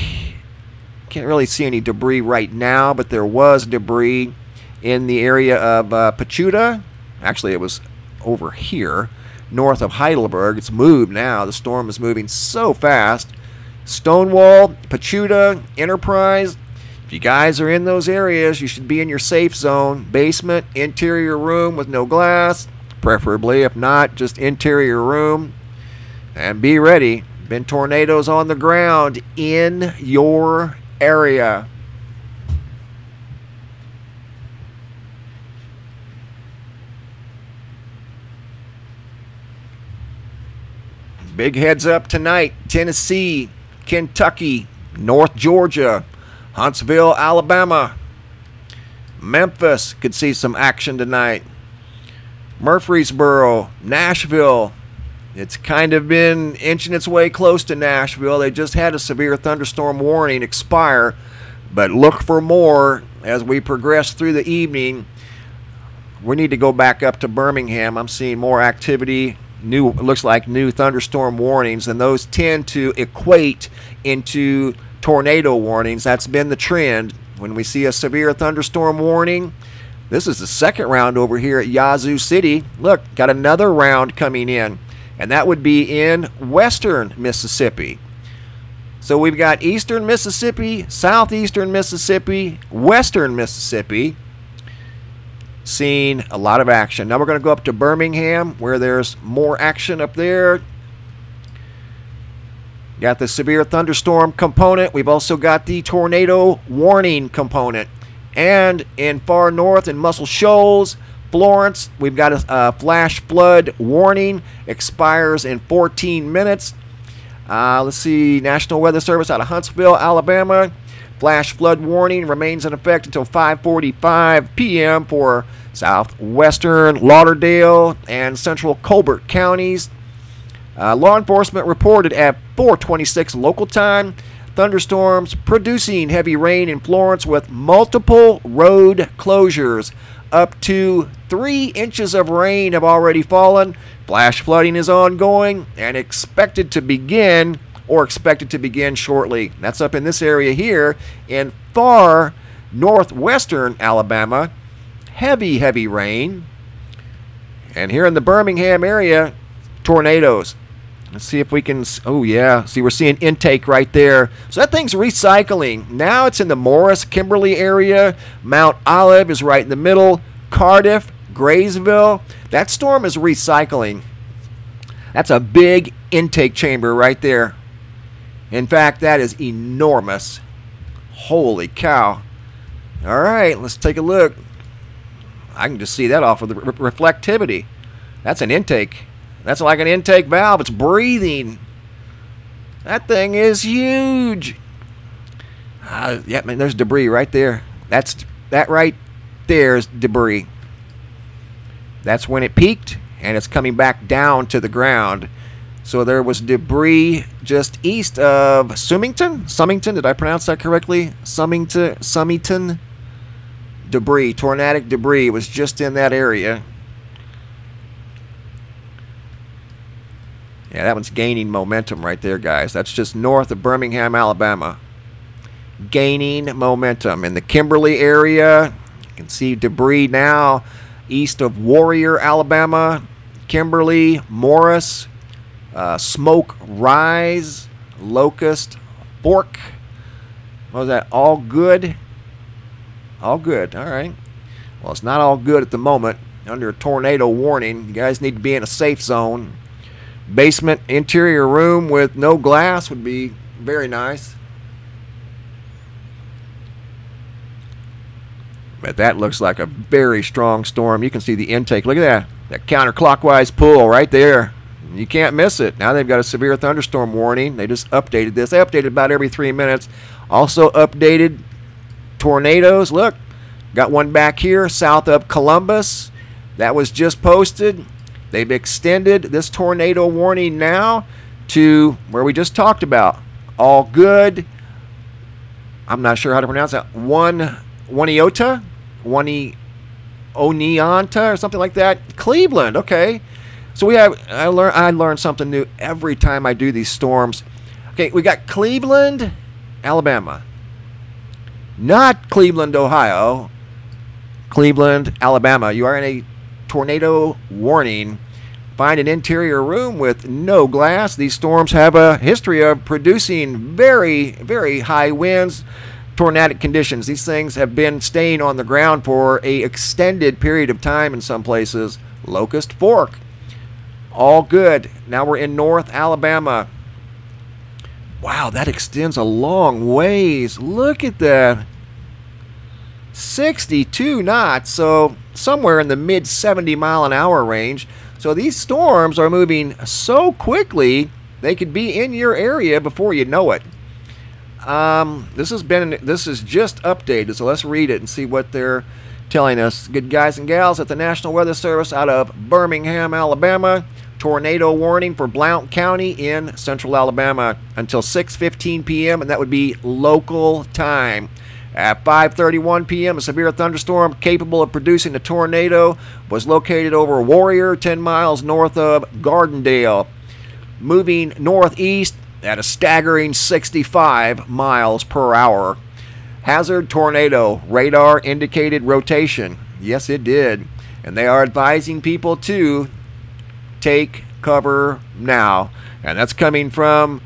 can't really see any debris right now, but there was debris in the area of Pachuta. Actually, it was over here, north of Heidelberg. It's moved now. The storm is moving so fast. Stonewall, Pachuta, Enterprise. If you guys are in those areas, you should be in your safe zone. Basement, interior room with no glass, preferably. If not, just interior room. And be ready. Been tornadoes on the ground in your area. Big heads up tonight. Tennessee, Kentucky, North Georgia, Huntsville, Alabama. Memphis could see some action tonight. Murfreesboro, Nashville. It's kind of been inching its way close to Nashville. They just had a severe thunderstorm warning expire, but look for more as we progress through the evening. We need to go back up to Birmingham. I'm seeing more activity. It looks like new thunderstorm warnings, and those tend to equate into tornado warnings. That's been the trend. When we see a severe thunderstorm warning, this is the second round over here at Yazoo City. Look, got another round coming in, and that would be in western Mississippi. So we've got eastern Mississippi, southeastern Mississippi, western Mississippi, seeing a lot of action. Now we're going to go up to Birmingham, where there's more action up there. Got the severe thunderstorm component. We've also got the tornado warning component. And in far north in Muscle Shoals, Florence, we've got a flash flood warning. Expires in 14 minutes. Let's see, National Weather Service out of Huntsville, Alabama. Flash flood warning remains in effect until 5:45 p.m. for southwestern Lauderdale and central Colbert counties. Law enforcement reported at 4:26 local time thunderstorms producing heavy rain in Florence with multiple road closures. Up to 3 inches of rain have already fallen. Flash flooding is ongoing and expected to begin shortly. That's up in this area here in far northwestern Alabama. Heavy rain. And here in the Birmingham area, tornadoes. Let's see if we can, oh yeah, see we're seeing intake right there. So that thing's recycling. Now it's in the Morris, Kimberly area. Mount Olive is right in the middle. Cardiff, Graysville. That storm is recycling. That's a big intake chamber right there. In fact, that is enormous. Holy cow. All right, let's take a look. I can just see that off of the reflectivity. That's an intake. That's like an intake valve. It's breathing. That thing is huge. Yeah, man, there's debris right there. That right there is debris. That's when it peaked, and it's coming back down to the ground. So there was debris just east of Summington. Did I pronounce that correctly? Summington. Debris, tornadic debris was just in that area. Yeah, that one's gaining momentum right there, guys. That's just north of Birmingham, Alabama. Gaining momentum. In the Kimberly area, you can see debris now east of Warrior, Alabama. Kimberly, Morris, Smoke Rise, Locust, Fork. What was that? All good? All good. All right. Well, it's not all good at the moment. Under a tornado warning, you guys need to be in a safe zone. Basement interior room with no glass would be very nice. But that looks like a very strong storm. You can see the intake. Look at that counterclockwise pull right there. You can't miss it. Now they've got a severe thunderstorm warning. They just updated this. They updated about every 3 minutes. Also updated tornadoes. Look, got one back here south of Columbus. That was just posted. They've extended this tornado warning now to where we just talked about. All good. I'm not sure how to pronounce that. Oneonta or something like that. Cleveland. Okay. So I learn something new every time I do these storms. Okay, we got Cleveland, Alabama. Not Cleveland, Ohio. Cleveland, Alabama. You are in a tornado warning. Find an interior room with no glass. These storms have a history of producing very, very high winds, tornadic conditions. These things have been staying on the ground for an extended period of time in some places. Locust Fork. All good. Now we're in North Alabama. Wow, that extends a long ways. Look at that. 62 knots, so somewhere in the mid 70-mile-an-hour range. So these storms are moving so quickly, they could be in your area before you know it. This is just updated, so let's read it and see what they're telling us. Good guys and gals at the National Weather Service out of Birmingham, Alabama. Tornado warning for Blount County in central Alabama until 6:15 p.m. and that would be local time. At 5:31 p.m., a severe thunderstorm capable of producing a tornado was located over Warrior, 10 miles north of Gardendale, moving northeast at a staggering 65 miles per hour. Hazard tornado radar indicated rotation. Yes, it did. And they are advising people to take cover now. And that's coming from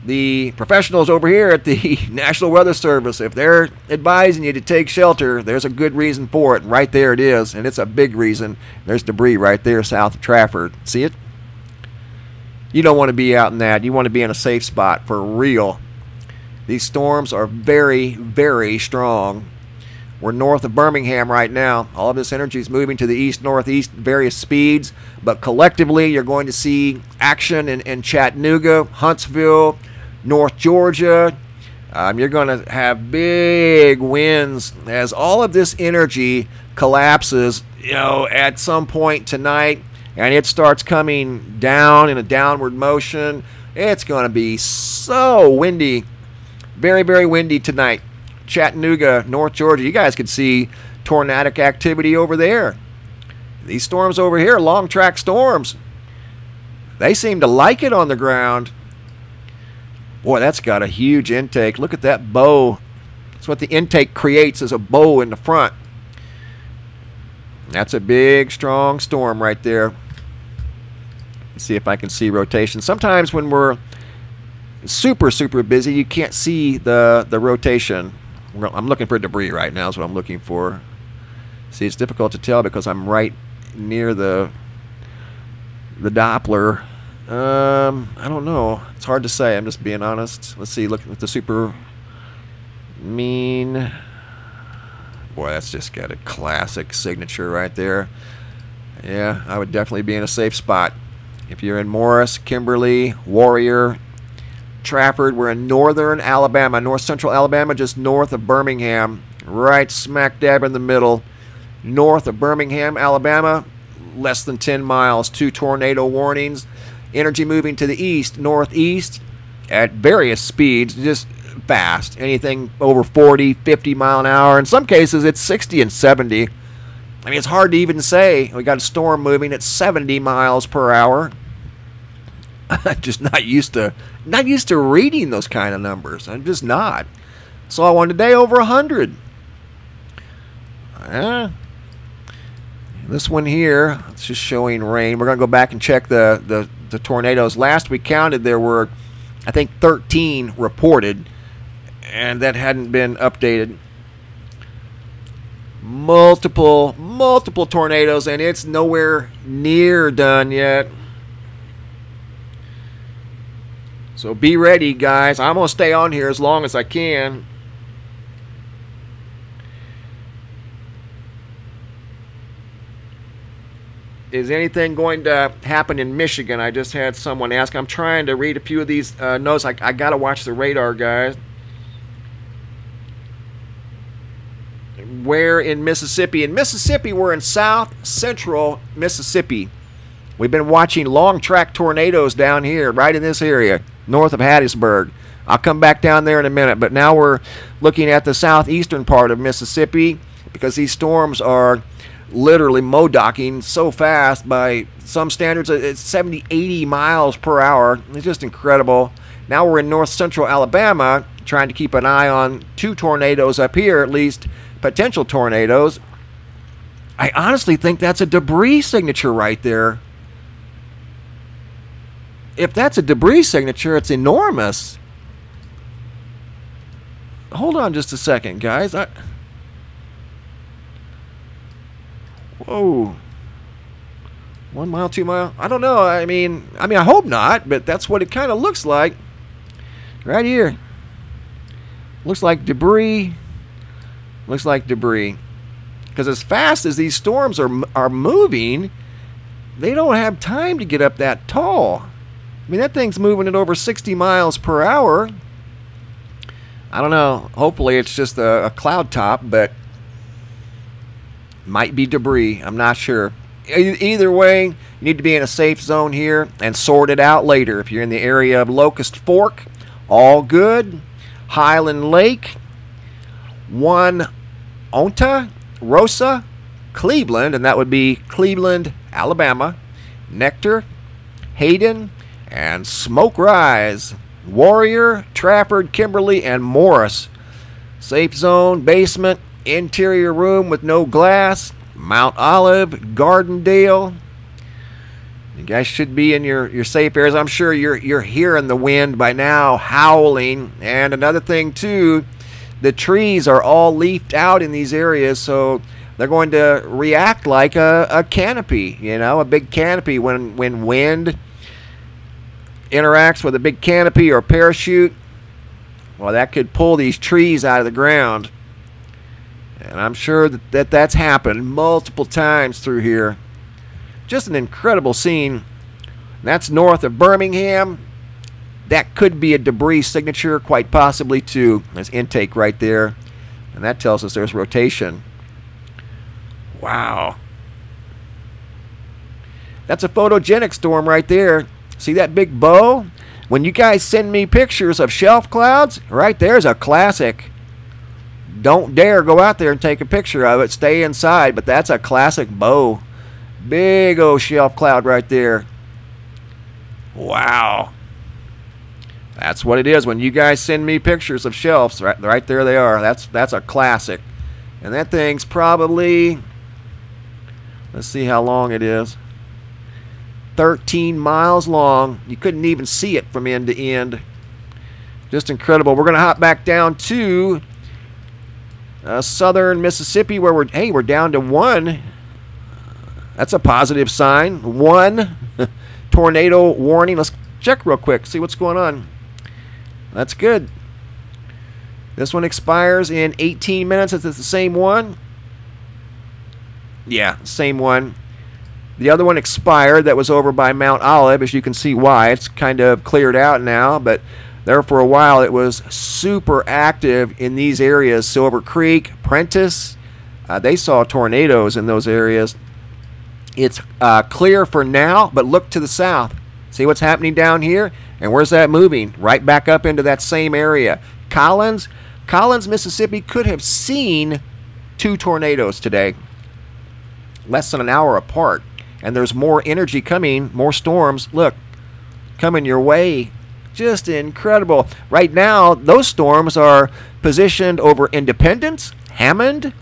the professionals over here at the National Weather Service. If they're advising you to take shelter, there's a good reason for it. Right there it is, and it's a big reason. There's debris right there south of Trafford. See it? You don't want to be out in that. You want to be in a safe spot for real. These storms are very, very strong. We're north of Birmingham right now. All of this energy is moving to the east, northeast, various speeds. But collectively, you're going to see action in Chattanooga, Huntsville, North Georgia. You're going to have big winds as all of this energy collapses, at some point tonight, and it starts coming down in a downward motion. It's going to be so windy, very, very windy tonight. Chattanooga, North Georgia, you guys could see tornadic activity over there. These storms over here, long track storms, they seem to like it on the ground. Boy, that's got a huge intake. Look at that bow. That's what the intake creates, is a bow in the front. That's a big, strong storm right there. Let's see if I can see rotation. Sometimes when we're super, super busy, you can't see the rotation. I'm looking for debris right now is what I'm looking for. See, it's difficult to tell because I'm right near the Doppler. I don't know. It's hard to say. I'm just being honest. Let's see. Look at the super mean. Boy, that's just got a classic signature right there. Yeah, I would definitely be in a safe spot. If you're in Morris, Kimberly, Warrior, Trafford, we're in northern Alabama, north central Alabama, just north of Birmingham, right smack dab in the middle. North of Birmingham, Alabama, less than 10 miles, 2 tornado warnings. Energy moving to the east, northeast at various speeds, just fast. Anything over 40, 50 mile an hour. In some cases, it's 60 and 70. I mean, it's hard to even say. We got a storm moving at 70 miles per hour. I'm just not used to reading those kind of numbers. I'm just not. Saw one today over 100. This one here, it's just showing rain. We're going to go back and check the tornadoes. Last we counted, there were, I think, 13 reported, and that hadn't been updated. Multiple tornadoes, and it's nowhere near done yet. So be ready, guys. I'm going to stay on here as long as I can. Is anything going to happen in Michigan? I just had someone ask. I'm trying to read a few of these notes. I got to watch the radar, guys. Where in Mississippi? In Mississippi, we're in south central Mississippi. We've been watching long track tornadoes down here, right in this area, north of Hattiesburg. I'll come back down there in a minute, but now we're looking at the southeastern part of Mississippi because these storms are literally modocking so fast. By some standards, it's 70, 80 miles per hour. It's just incredible. Now we're in north central Alabama, trying to keep an eye on 2 tornadoes up here, at least potential tornadoes. I honestly think that's a debris signature right there. If that's a debris signature, it's enormous. Hold on just a second, guys. Whoa. 1 mile, 2 mile? I don't know. I mean, I hope not, but that's what it kind of looks like. Right here. Looks like debris. Looks like debris. Because as fast as these storms are moving, they don't have time to get up that tall. I mean, that thing's moving at over 60 miles per hour. I don't know. Hopefully it's just a cloud top, but might be debris. I'm not sure. Either way, you need to be in a safe zone here and sort it out later. If you're in the area of Locust Fork, all good. Highland Lake, Onta, Rosa, Cleveland, and that would be Cleveland, Alabama, Nectar, Hayden, and Smoke Rise, Warrior, Trafford, Kimberly, and Morris. Safe zone, basement, interior room with no glass, Mount Olive, Gardendale. You guys should be in your safe areas. I'm sure you're hearing the wind by now howling. And another thing too, the trees are all leafed out in these areas, so they're going to react like a canopy, you know, a big canopy. When wind interacts with a big canopy or parachute, well, that could pull these trees out of the ground. And I'm sure that's happened multiple times through here. Just an incredible scene. That's north of Birmingham. That could be a debris signature, quite possibly too. There's intake right there, and that tells us there's rotation. Wow. That's a photogenic storm right there. See that big bow? When you guys send me pictures of shelf clouds, right there's a classic. Don't dare go out there and take a picture of it. Stay inside, but that's a classic bow. Big old shelf cloud right there. Wow. That's what it is. When you guys send me pictures of shelves, right there they are. That's a classic. And that thing's probably, let's see how long it is. 13 miles long. You couldn't even see it from end to end. Just incredible. We're going to hop back down to southern Mississippi, where we're down to 1. That's a positive sign. 1 tornado warning. Let's check real quick, see what's going on. That's good. This one expires in 18 minutes. Is it the same one? Yeah, same one. The other one expired. That was over by Mount Olive. As you can see why. It's kind of cleared out now, but there for a while it was super active in these areas. Silver Creek, Prentice, they saw tornadoes in those areas. It's clear for now, but look to the south. See what's happening down here? And where's that moving? Right back up into that same area. Collins, Mississippi could have seen 2 tornadoes today, less than an hour apart. And there's more energy coming, more storms, look, coming your way. Just incredible. Right now, those storms are positioned over Independence, Hammond,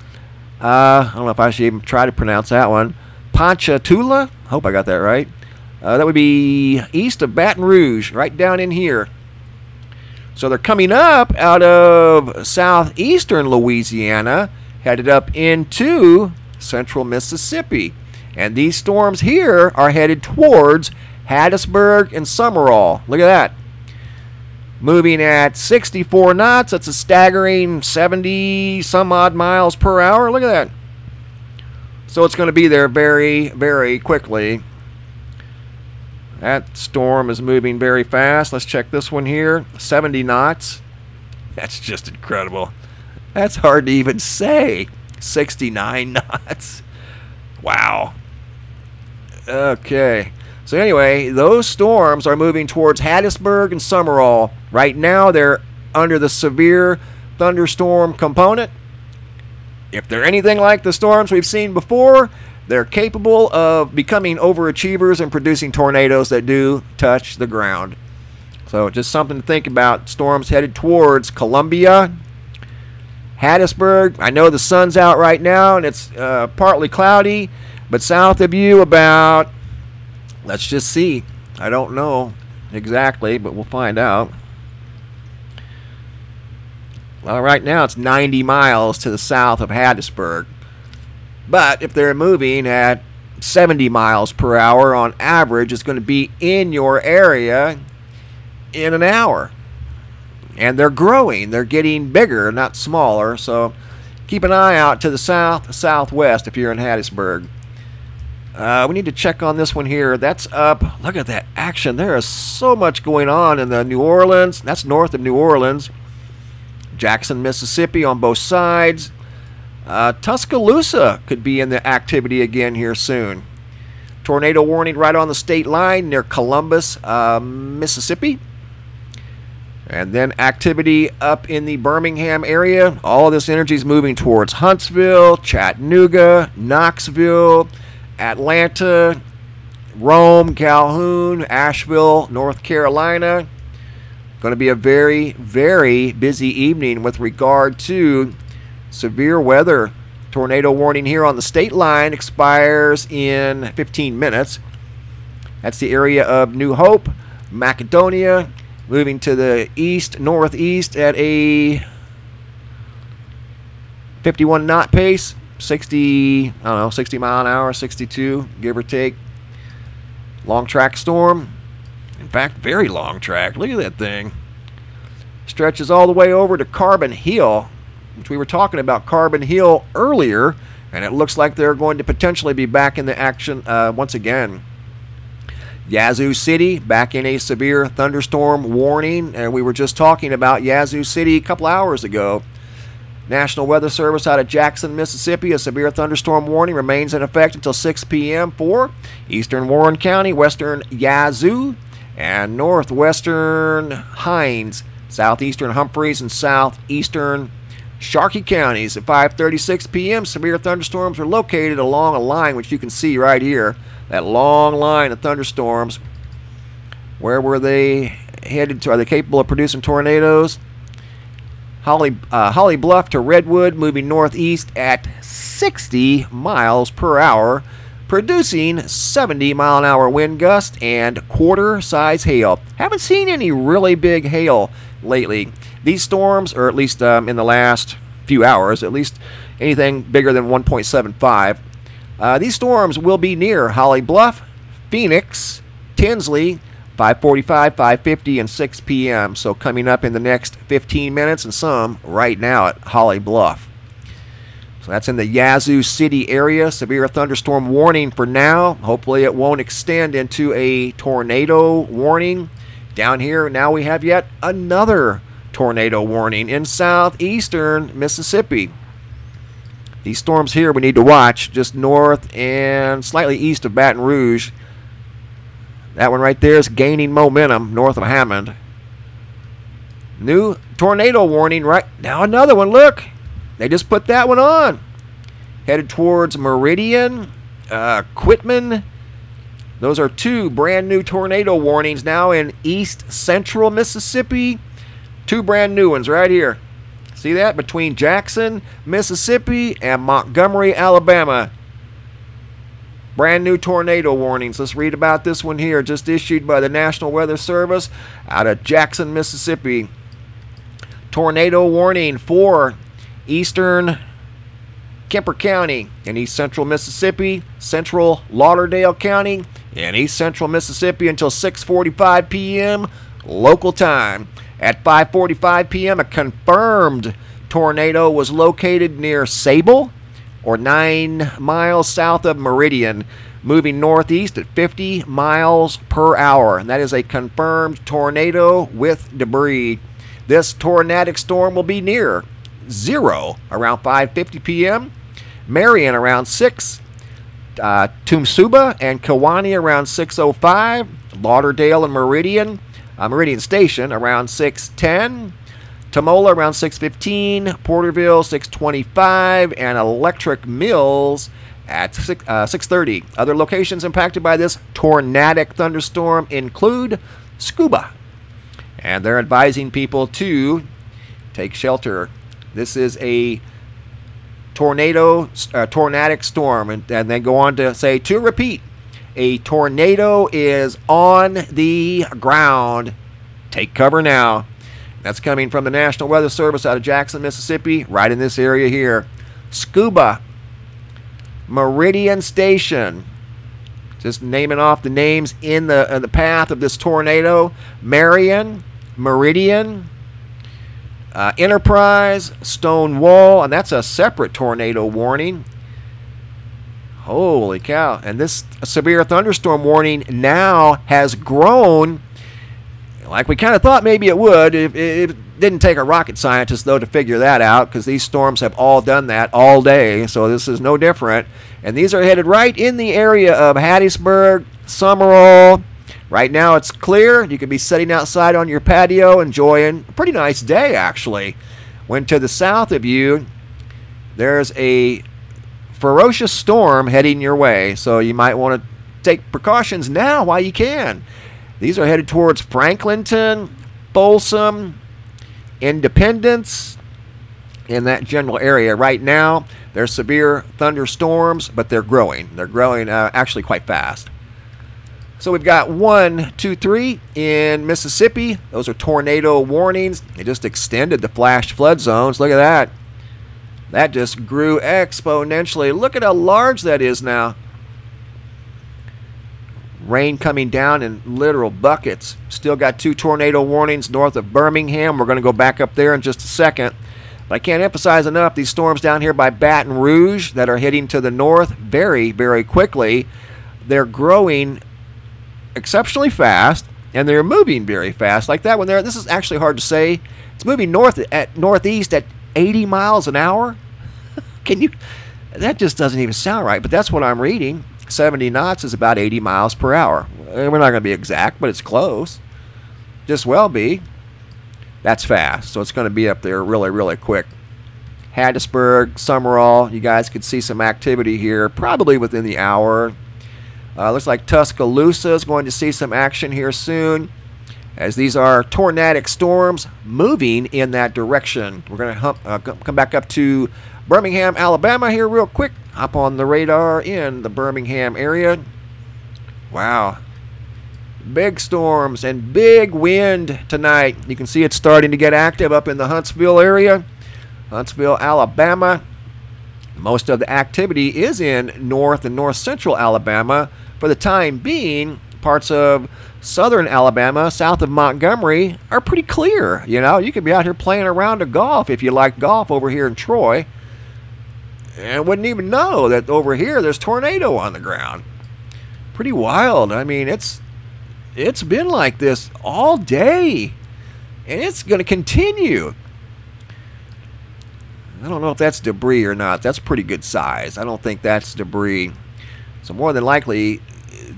I don't know if I should even try to pronounce that one, Ponchatoula, hope I got that right. That would be east of Baton Rouge, right down in here. So they're coming up out of southeastern Louisiana, headed up into central Mississippi. And these storms here are headed towards Hattiesburg and Summerall. Look at that. Moving at 64 knots. That's a staggering 70 some odd miles per hour. Look at that. So it's going to be there very, very quickly. That storm is moving very fast. Let's check this one here. 70 knots. That's just incredible. That's hard to even say. 69 knots. Wow. Okay. So anyway, those storms are moving towards Hattiesburg and Summerall. Right now, they're under the severe thunderstorm component. If they're anything like the storms we've seen before, they're capable of becoming overachievers and producing tornadoes that do touch the ground. So just something to think about. Storms headed towards Columbia, Hattiesburg. I know the sun's out right now and it's partly cloudy, but south of you about, let's just see. I don't know exactly, but we'll find out. Well, right now it's 90 miles to the south of Hattiesburg. But if they're moving at 70 miles per hour on average, it's going to be in your area in an hour. And they're growing. They're getting bigger, not smaller. So keep an eye out to the south, southwest if you're in Hattiesburg. We need to check on this one here. That's up. Look at that action. There is so much going on in the New Orleans. That's north of New Orleans. Jackson, Mississippi on both sides. Tuscaloosa could be in the activity again here soon. Tornado warning right on the state line near Columbus, Mississippi. And then activity up in the Birmingham area. All of this energy is moving towards Huntsville, Chattanooga, Knoxville, Atlanta, Rome, Calhoun, Asheville, North Carolina. Going to be a very, very busy evening with regard to severe weather. Tornado warning here on the state line expires in 15 minutes. That's the area of New Hope, Macedonia, moving to the east, northeast at a 51 knot pace, 60, I don't know, 60 mile an hour, 62, give or take. Long track storm. In fact, very long track. Look at that thing. Stretches all the way over to Carbon Hill, which we were talking about Carbon Hill earlier, and it looks like they're going to potentially be back in the action once again. Yazoo City, back in a severe thunderstorm warning, and we were just talking about Yazoo City a couple hours ago. National Weather Service out of Jackson, Mississippi, a severe thunderstorm warning remains in effect until 6 p.m. for eastern Warren County, western Yazoo, and northwestern Hines, southeastern Humphreys, and southeastern Sharkey counties. At 5:36 p.m., severe thunderstorms are located along a line which you can see right here. That long line of thunderstorms. Where were they headed to? Are they capable of producing tornadoes? Holly Bluff to Redwood, moving northeast at 60 miles per hour, producing 70-mile-an-hour wind gusts and quarter-size hail. Haven't seen any really big hail lately. These storms, or at least in the last few hours, at least anything bigger than 1.75. These storms will be near Holly Bluff, Phoenix, Tinsley, 5:45, 5:50, and 6 p.m. So coming up in the next 15 minutes and some right now at Holly Bluff. So that's in the Yazoo City area. Severe thunderstorm warning for now. Hopefully it won't extend into a tornado warning. Down here now we have yet another tornado warning in southeastern Mississippi. These storms here we need to watch just north and slightly east of Baton Rouge. That one right there is gaining momentum north of Hammond. New tornado warning right now. Another one. Look, they just put that one on. Headed towards Meridian, Quitman. Those are two brand new tornado warnings now in east central Mississippi. Two brand new ones right here. See that? Between Jackson, Mississippi and Montgomery, Alabama. Brand new tornado warnings. Let's read about this one here. Just issued by the National Weather Service out of Jackson, Mississippi. Tornado warning for eastern Kemper County in east central Mississippi, central Lauderdale County, and east central Mississippi until 6:45 p.m. local time. At 5:45 p.m., a confirmed tornado was located near Sable, or 9 miles south of Meridian, moving northeast at 50 miles per hour. And that is a confirmed tornado with debris. This tornadic storm will be near zero around 5:50 p.m., Marion around 6, Tumsuba and Kewanee around 6:05, Lauderdale and Meridian Station around 6:10, Tamola around 6:15, Porterville 6:25, and Electric Mills at 6:30. Other locations impacted by this tornadic thunderstorm include Scuba, and they're advising people to take shelter. This is a tornadic storm, and they go on to say, to repeat, a tornado is on the ground. Take cover now. That's coming from the National Weather Service out of Jackson, Mississippi, right in this area here. Scuba, Meridian Station, just naming off the names in the path of this tornado. Marion, Meridian, Enterprise, Stonewall, and that's a separate tornado warning. Holy cow. And this severe thunderstorm warning now has grown, like we kind of thought maybe it would. It didn't take a rocket scientist, though, to figure that out, because these storms have all done that all day, so this is no different. And these are headed right in the area of Hattiesburg, Summerall. Right now it's clear. You could be sitting outside on your patio enjoying a pretty nice day, actually. When to the south of you, there's a ferocious storm heading your way, so you might want to take precautions now while you can. These are headed towards Franklinton, Folsom, Independence, in that general area. Right now, they're severe thunderstorms, but they're growing. They're growing actually quite fast. So we've got 1, 2, 3 in Mississippi. Those are tornado warnings. They just extended the flash flood zones. Look at that. That just grew exponentially. Look at how large that is now. Rain coming down in literal buckets. Still got 2 tornado warnings north of Birmingham. We're going to go back up there in just a second. But I can't emphasize enough these storms down here by Baton Rouge that are heading to the north very, very quickly. They're growing exceptionally fast, and they're moving very fast. Like that one there. This is actually hard to say. It's moving northeast at 80 miles an hour. Can you? That just doesn't even sound right, but that's what I'm reading. 70 knots is about 80 miles per hour. We're not going to be exact, but it's close. Just well be. That's fast, so it's going to be up there really, really quick. Hattiesburg, Summerall, you guys could see some activity here probably within the hour. Looks like Tuscaloosa is going to see some action here soon, as these are tornadic storms moving in that direction. We're going to come back up to Birmingham, Alabama here real quick. Hop on the radar in the Birmingham area. Wow. Big storms and big wind tonight. You can see it's starting to get active up in the Huntsville area. Huntsville, Alabama. Most of the activity is in north and north central Alabama. For the time being, parts of southern Alabama, south of Montgomery, are pretty clear. You know, you could be out here playing a round of golf if you like golf over here in Troy, and wouldn't even know that over here there's tornado on the ground. Pretty wild. I mean, it's been like this all day, and it's going to continue. I don't know if that's debris or not. That's pretty good size. I don't think that's debris. So more than likely,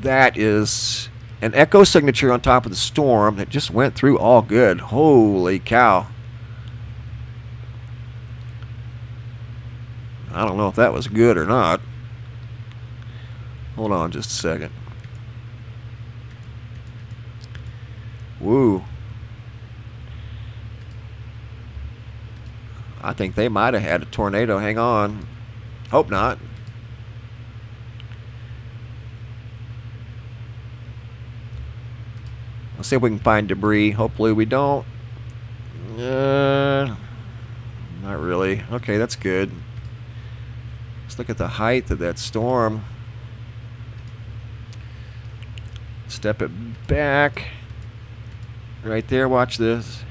that is an echo signature on top of the storm that just went through all good. Holy cow. I don't know if that was good or not. Hold on just a second. Woo. I think they might have had a tornado. Hang on. Hope not. Let's see if we can find debris. Hopefully we don't. Not really. Okay, that's good. Let's look at the height of that storm. Step it back. Right there, watch this.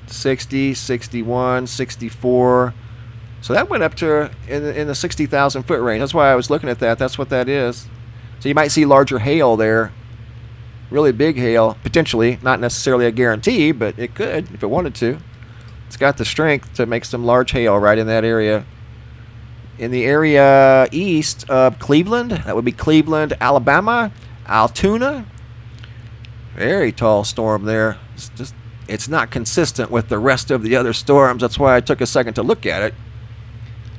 60, 61, 64. So that went up to in the 60,000 foot range. That's why I was looking at that. That's what that is. So you might see larger hail there. Really big hail, potentially. Not necessarily a guarantee, but it could if it wanted to. It's got the strength to make some large hail right in that area. In the area east of Cleveland, that would be Cleveland, Alabama, Altoona. Very tall storm there. It's not consistent with the rest of the other storms. That's why I took a second to look at it.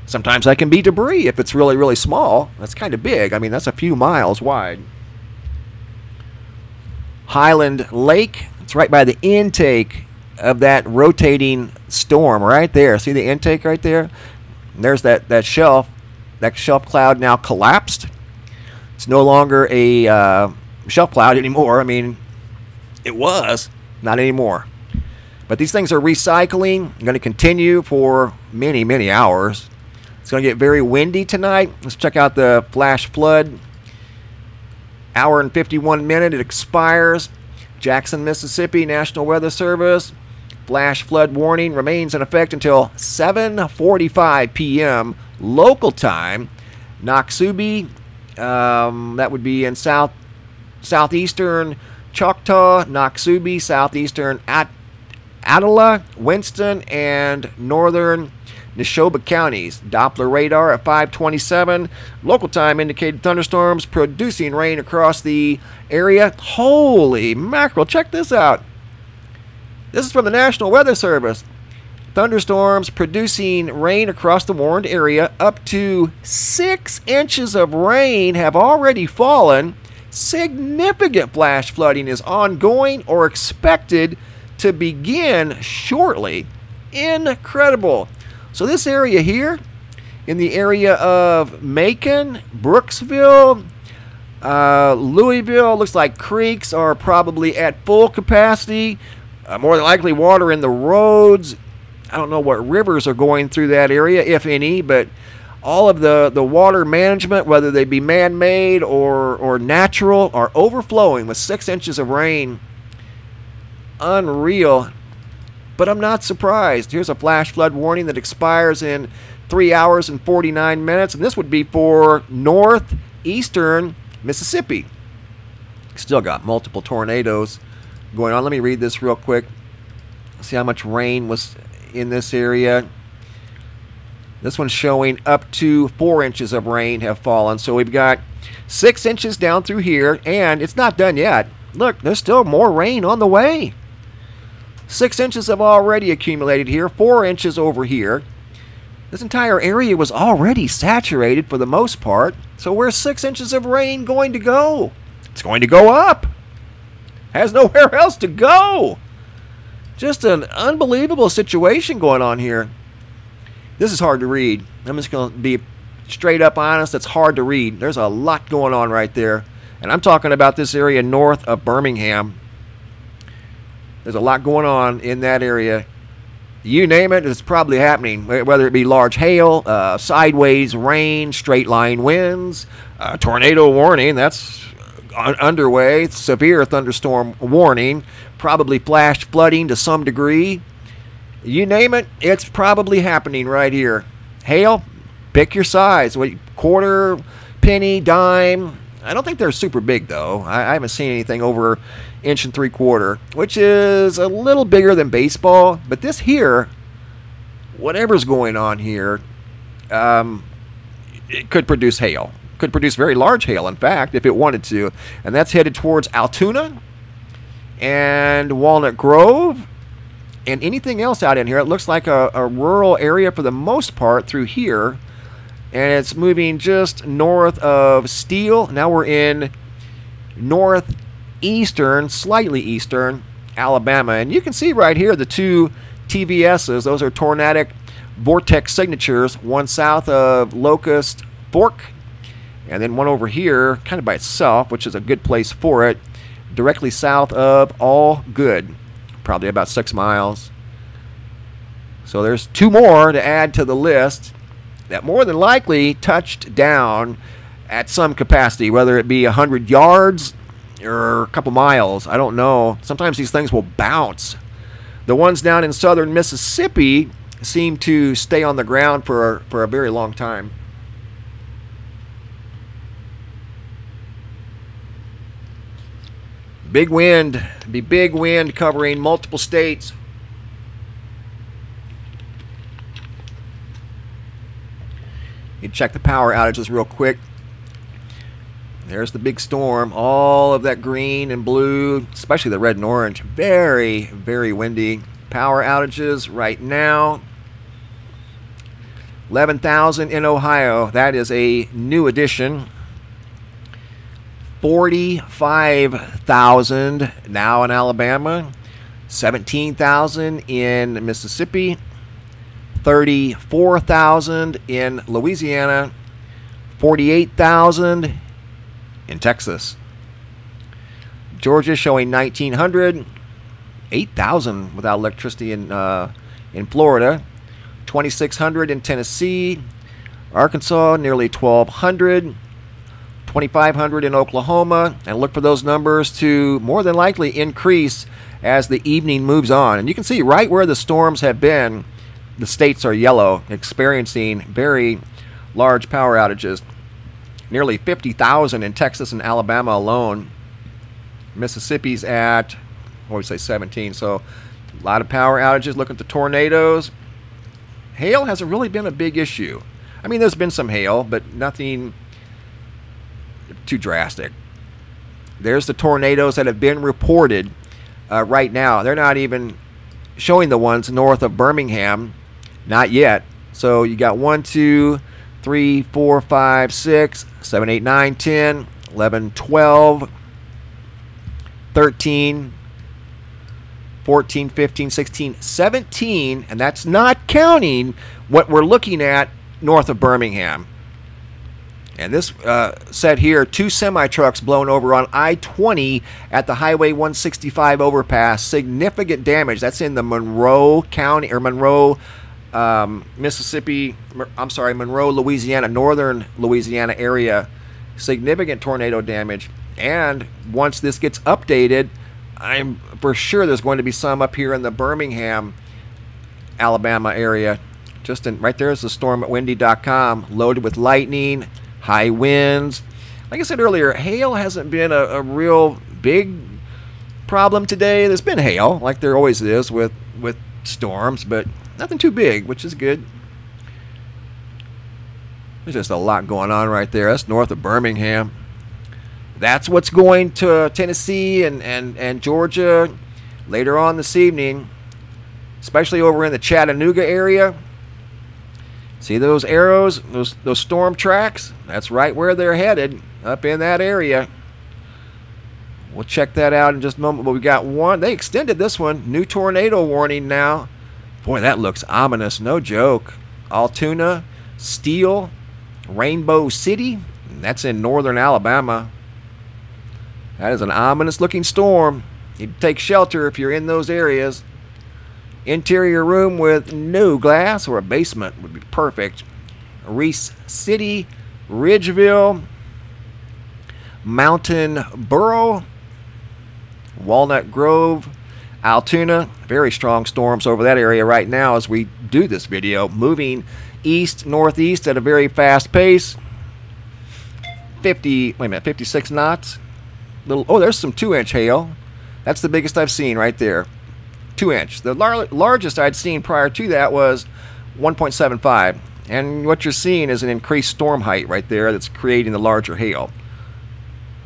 Sometimes that can be debris if it's really, really small. That's kind of big. I mean, that's a few miles wide. Highland Lake. It's right by the intake of that rotating storm right there. See the intake right there? And there's that shelf. That shelf cloud now collapsed. It's no longer a shelf cloud anymore. I mean, it was. Not anymore. But these things are recycling. Going to continue for many, many hours. It's going to get very windy tonight. Let's check out the flash flood. Hour and 51 minutes. It expires. Jackson, Mississippi, National Weather Service. Flash flood warning remains in effect until 7:45 p.m. local time. Noxubee, that would be in southeastern Choctaw, Noxubee, southeastern Attala, Winston, and northern Neshoba counties. Doppler radar at 5:27. Local time indicated thunderstorms producing rain across the area. Holy mackerel, check this out. This is from the National Weather Service. Thunderstorms producing rain across the warned area. Up to 6 inches of rain have already fallen. Significant flash flooding is ongoing or expected to begin shortly. Incredible. So this area here, in the area of Macon, Brooksville, Louisville, looks like creeks are probably at full capacity. More than likely water in the roads. I don't know what rivers are going through that area, if any, but all of the water management, whether they be man-made or natural, are overflowing with 6 inches of rain. Unreal. But I'm not surprised. Here's a flash flood warning that expires in 3 hours and 49 minutes, and this would be for northeastern Mississippi. Still got multiple tornadoes going on. Let me read this real quick. See how much rain was in this area. This one's showing up to 4 inches of rain have fallen. So we've got 6 inches down through here, and it's not done yet. Look, there's still more rain on the way. 6 inches have already accumulated here, 4 inches over here. This entire area was already saturated for the most part. So where's 6 inches of rain going to go? It's going to go up. Has nowhere else to go. Just an unbelievable situation going on here. This is hard to read. I'm just going to be straight up honest. It's hard to read. There's a lot going on right there. And I'm talking about this area north of Birmingham. There's a lot going on in that area. You name it, it's probably happening. Whether it be large hail, sideways rain, straight line winds, tornado warning, that's underway. Severe thunderstorm warning. Probably flash flooding to some degree. You name it, it's probably happening right here. Hail, pick your size. Quarter, penny, dime. I don't think they're super big though. I haven't seen anything over 1 3/4 inches, which is a little bigger than baseball. But this here, whatever's going on here, it could produce hail. Could produce very large hail, in fact, if it wanted to. And that's headed towards Altoona and Walnut Grove and anything else out in here. It looks like a rural area for the most part through here. And it's moving just north of Steele. Now we're in northeastern, slightly eastern Alabama. And you can see right here the two TVSs. Those are tornadic vortex signatures. One south of Locust Fork, and then one over here, kind of by itself, which is a good place for it, directly south of All Good, probably about 6 miles. So there's two more to add to the list that more than likely touched down at some capacity, whether it be 100 yards or a couple miles. I don't know. Sometimes these things will bounce. The ones down in southern Mississippi seem to stay on the ground for a very long time. Big wind, big wind covering multiple states. You check the power outages real quick. There's the big storm. All of that green and blue, especially the red and orange. Very, very windy. Power outages right now. 11,000 in Ohio. That is a new addition. 45,000 now in Alabama. 17,000 in Mississippi. 34,000 in Louisiana. 48,000 in Texas. Georgia showing 1,900. 8,000 without electricity in Florida. 2,600 in Tennessee. Arkansas nearly 1,200. 2,500 in Oklahoma, and look for those numbers to more than likely increase as the evening moves on. And you can see right where the storms have been, the states are yellow, experiencing very large power outages. Nearly 50,000 in Texas and Alabama alone. Mississippi's at, what would we say, 17. So a lot of power outages. Look at the tornadoes. Hail hasn't really been a big issue. I mean, there's been some hail, but nothing too drastic. There's the tornadoes that have been reported right now. They're not even showing the ones north of Birmingham. Not yet. So you got 1, 2, 3, 4, 5, 6, 7, 8, 9, 10, 11, 12, 13, 14, 15, 16, 17, and that's not counting what we're looking at north of Birmingham. And this said here, 2 semi-trucks blown over on I-20 at the Highway 165 overpass. Significant damage. That's in the Monroe County, or Monroe, Mississippi, I'm sorry, Monroe, Louisiana, northern Louisiana area. Significant tornado damage. And once this gets updated, I'm for sure there's going to be some up here in the Birmingham, Alabama area. Just in, right there is the storm at windy.com, loaded with lightning, high winds. Like I said earlier, hail hasn't been a real big problem today. There's been hail, like there always is with storms, but nothing too big, which is good. There's just a lot going on right there. That's north of Birmingham. That's what's going to Tennessee and Georgia later on this evening, especially over in the Chattanooga area. See those arrows, those storm tracks? That's right where they're headed, up in that area. We'll check that out in just a moment. But we got one. They extended this one. New tornado warning now. Boy, that looks ominous. No joke. Altoona, Steele, Rainbow City. That's in northern Alabama. That is an ominous looking storm. You'd take shelter if you're in those areas. Interior room with no glass or a basement would be perfect. Reese City, Ridgeville, Mountain Borough, Walnut Grove, Altoona. Very strong storms over that area right now as we do this video. Moving east, northeast at a very fast pace. 56 knots. Oh, there's some 2-inch hail. That's the biggest I've seen right there. 2-inch. The largest I'd seen prior to that was 1.75. And what you're seeing is an increased storm height right there that's creating the larger hail.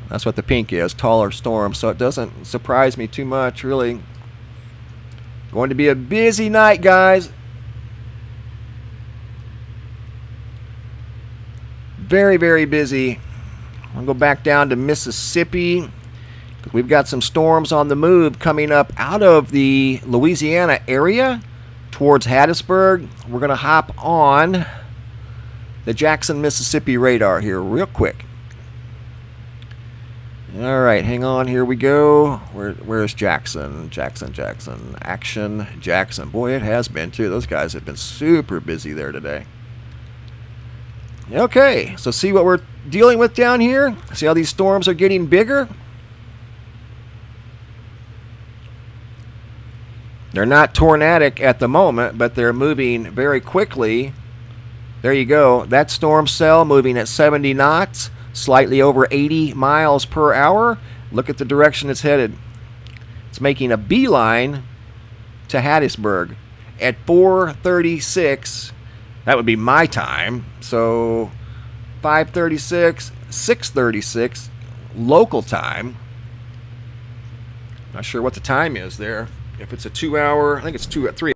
That's what the pink is, taller storms. So it doesn't surprise me too much, really. Going to be a busy night, guys. Very, very busy. I'll go back down to Mississippi. We've got some storms on the move coming up out of the Louisiana area towards Hattiesburg. We're going to hop on the Jackson, Mississippi radar here real quick. All right, hang on. Here we go. Where's Jackson? Jackson. Action, Jackson. Boy, it has been, too. Those guys have been super busy there today. Okay, so see what we're dealing with down here? See how these storms are getting bigger? They're not tornadic at the moment, but they're moving very quickly. There you go. That storm cell moving at 70 knots, slightly over 80 miles per hour. Look at the direction it's headed. It's making a beeline to Hattiesburg at 4:36. That would be my time. So 5:36, 6:36 local time. Not sure what the time is there. If it's a 2 hour, I think it's 3.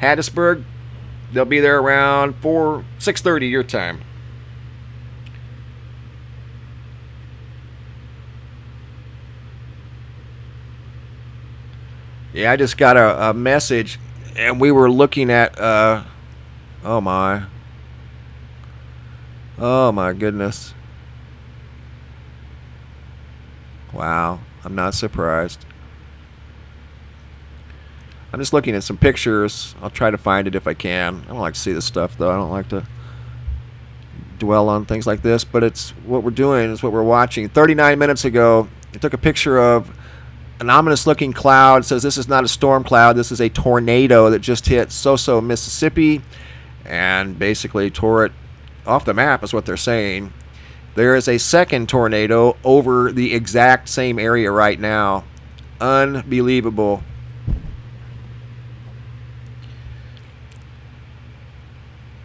Hattiesburg, they'll be there around 6:30 your time. Yeah, I just got a message, and we were looking at, oh my goodness. Wow, I'm not surprised. I'm just looking at some pictures. I'll try to find it if I can. I don't like to see this stuff, though. I don't like to dwell on things like this, but it's what we're doing is what we're watching. 39 minutes ago, I took a picture of an ominous-looking cloud. It says this is not a storm cloud. This is a tornado that just hit Soso, Mississippi, and basically tore it off the map is what they're saying. There is a second tornado over the exact same area right now. Unbelievable.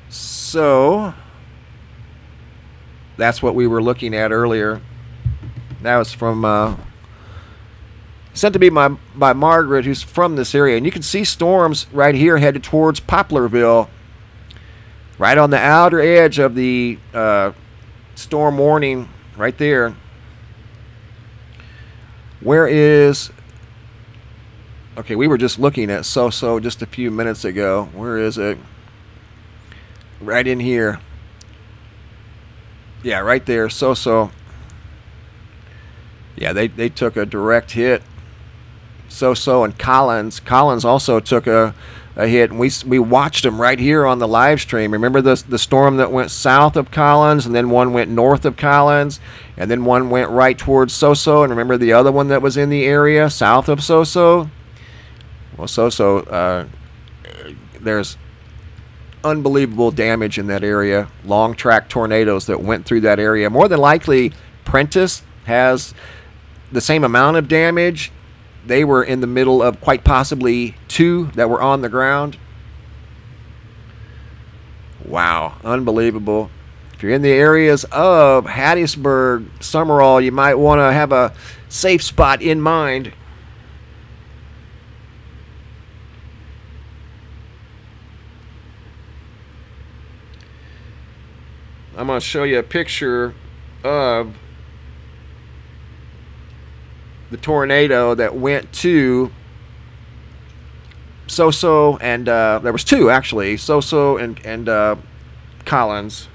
So that's what we were looking at earlier. That was from sent to me by Margaret, who's from this area. And you can see storms right here headed towards Poplarville, right on the outer edge of the storm warning right there. Where is... Okay, we were just looking at Soso just a few minutes ago. Where is it? Right in here. Yeah, right there, Soso. Yeah, they took a direct hit. Soso and Collins. Collins also took a hit, and we watched them right here on the live stream. Remember the storm that went south of Collins, and then one went north of Collins, and then one went right towards Soso, and remember the other one that was in the area south of Soso? Well, Soso, there's unbelievable damage in that area. Long track tornadoes that went through that area. More than likely, Prentice has the same amount of damage. They were in the middle of quite possibly 2 that were on the ground. Wow, unbelievable. If you're in the areas of Hattiesburg, Summerall, you might want to have a safe spot in mind. I'm going to show you a picture of the tornado that went to Soso and there was 2 actually, Soso and Collins.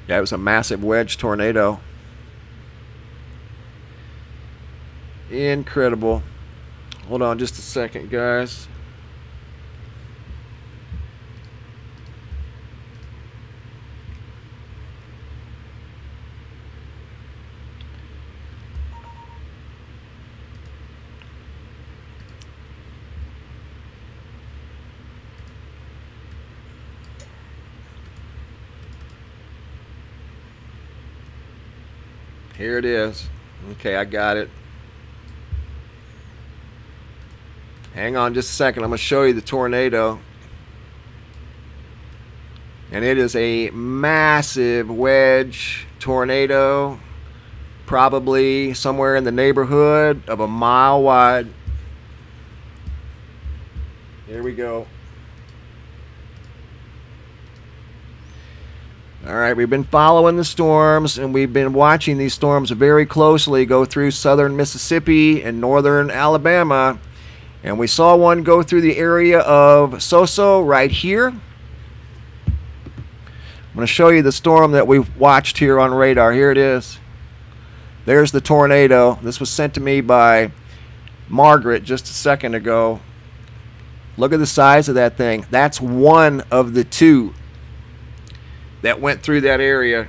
Yeah, it was a massive wedge tornado. Incredible. Hold on just a second, guys. Here it is. Okay, I got it. Hang on just a second. I'm going to show you the tornado. And it is a massive wedge tornado, probably somewhere in the neighborhood of a mile wide. Here we go. All right, we've been following the storms, and we've been watching these storms very closely go through southern Mississippi and northern Alabama. And we saw one go through the area of Soso right here. I'm going to show you the storm that we've watched here on radar. Here it is. There's the tornado. This was sent to me by Margaret just a second ago. Look at the size of that thing. That's one of the two that went through that area.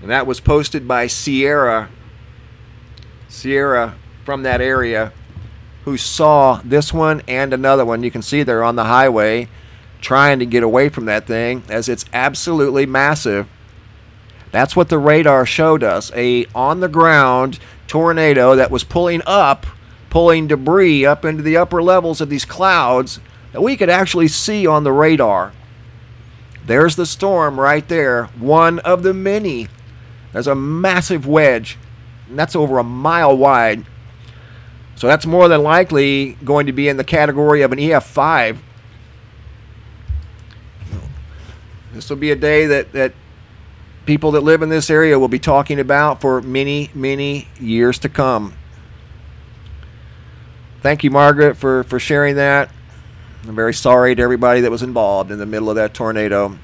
And that was posted by Sierra from that area, who saw this one and another one. You can see they're on the highway trying to get away from that thing, as it's absolutely massive. That's what the radar showed us, a on-the-ground tornado that was pulling debris up into the upper levels of these clouds that we could actually see on the radar. There's the storm right there, one of the many. There's a massive wedge, and that's over a mile wide. So that's more than likely going to be in the category of an EF5. This will be a day that people that live in this area will be talking about for many, many years to come. Thank you, Margaret, for sharing that. I'm very sorry to everybody that was involved in the middle of that tornado,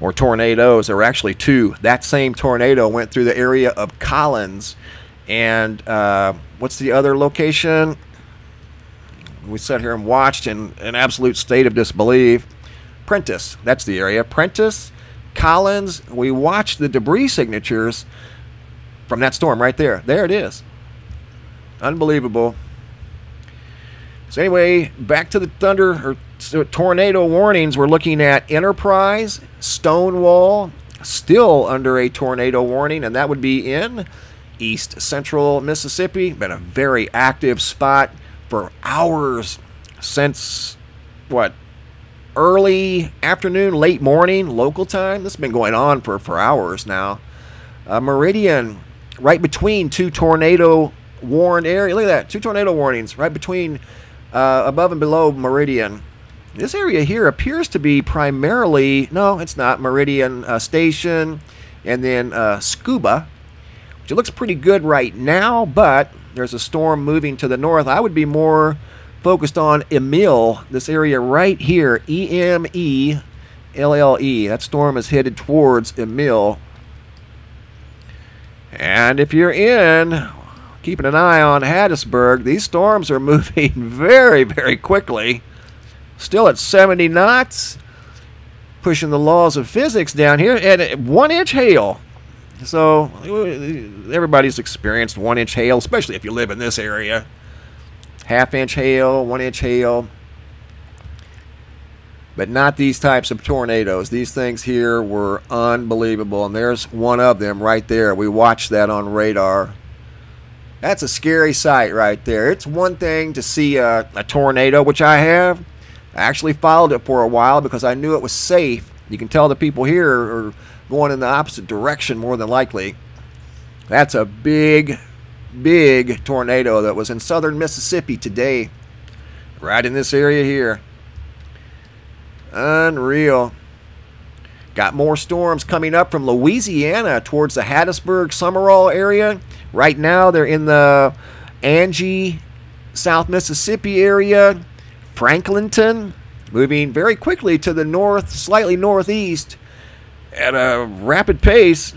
or tornadoes. There were actually two. That same tornado went through the area of Collins. And what's the other location? We sat here and watched in an absolute state of disbelief. Prentice, that's the area. Prentice, Collins. We watched the debris signatures from that storm right there. There it is. Unbelievable. So anyway, back to the tornado warnings. We're looking at Enterprise, Stonewall, still under a tornado warning, and that would be in east central Mississippi. Been a very active spot for hours since, what, early afternoon, late morning, local time. This has been going on for hours now. Meridian, right between two tornado warned areas. Look at that, two tornado warnings right between above and below Meridian. This area here appears to be primarily, no, it's not, Meridian Station, and then Scuba, which it looks pretty good right now, but there's a storm moving to the north. I would be more focused on Emile, this area right here, EMELLE. That storm is headed towards Emile. And if you're in, keeping an eye on Hattiesburg, these storms are moving very, very quickly. Still at 70 knots, pushing the laws of physics down here, and 1-inch hail. So everybody's experienced 1-inch hail, especially if you live in this area. Half-inch hail, 1-inch hail. But not these types of tornadoes. These things here were unbelievable, and there's one of them right there. We watched that on radar. That's a scary sight right there. It's one thing to see a tornado, which I have. I actually followed it for a while because I knew it was safe. You can tell the people here are going in the opposite direction more than likely. That's a big, big tornado that was in southern Mississippi today, right in this area here. Unreal. Got more storms coming up from Louisiana towards the Hattiesburg, Summerall area. Right now they're in the Angie, South Mississippi area. Franklinton, moving very quickly to the north, slightly northeast at a rapid pace.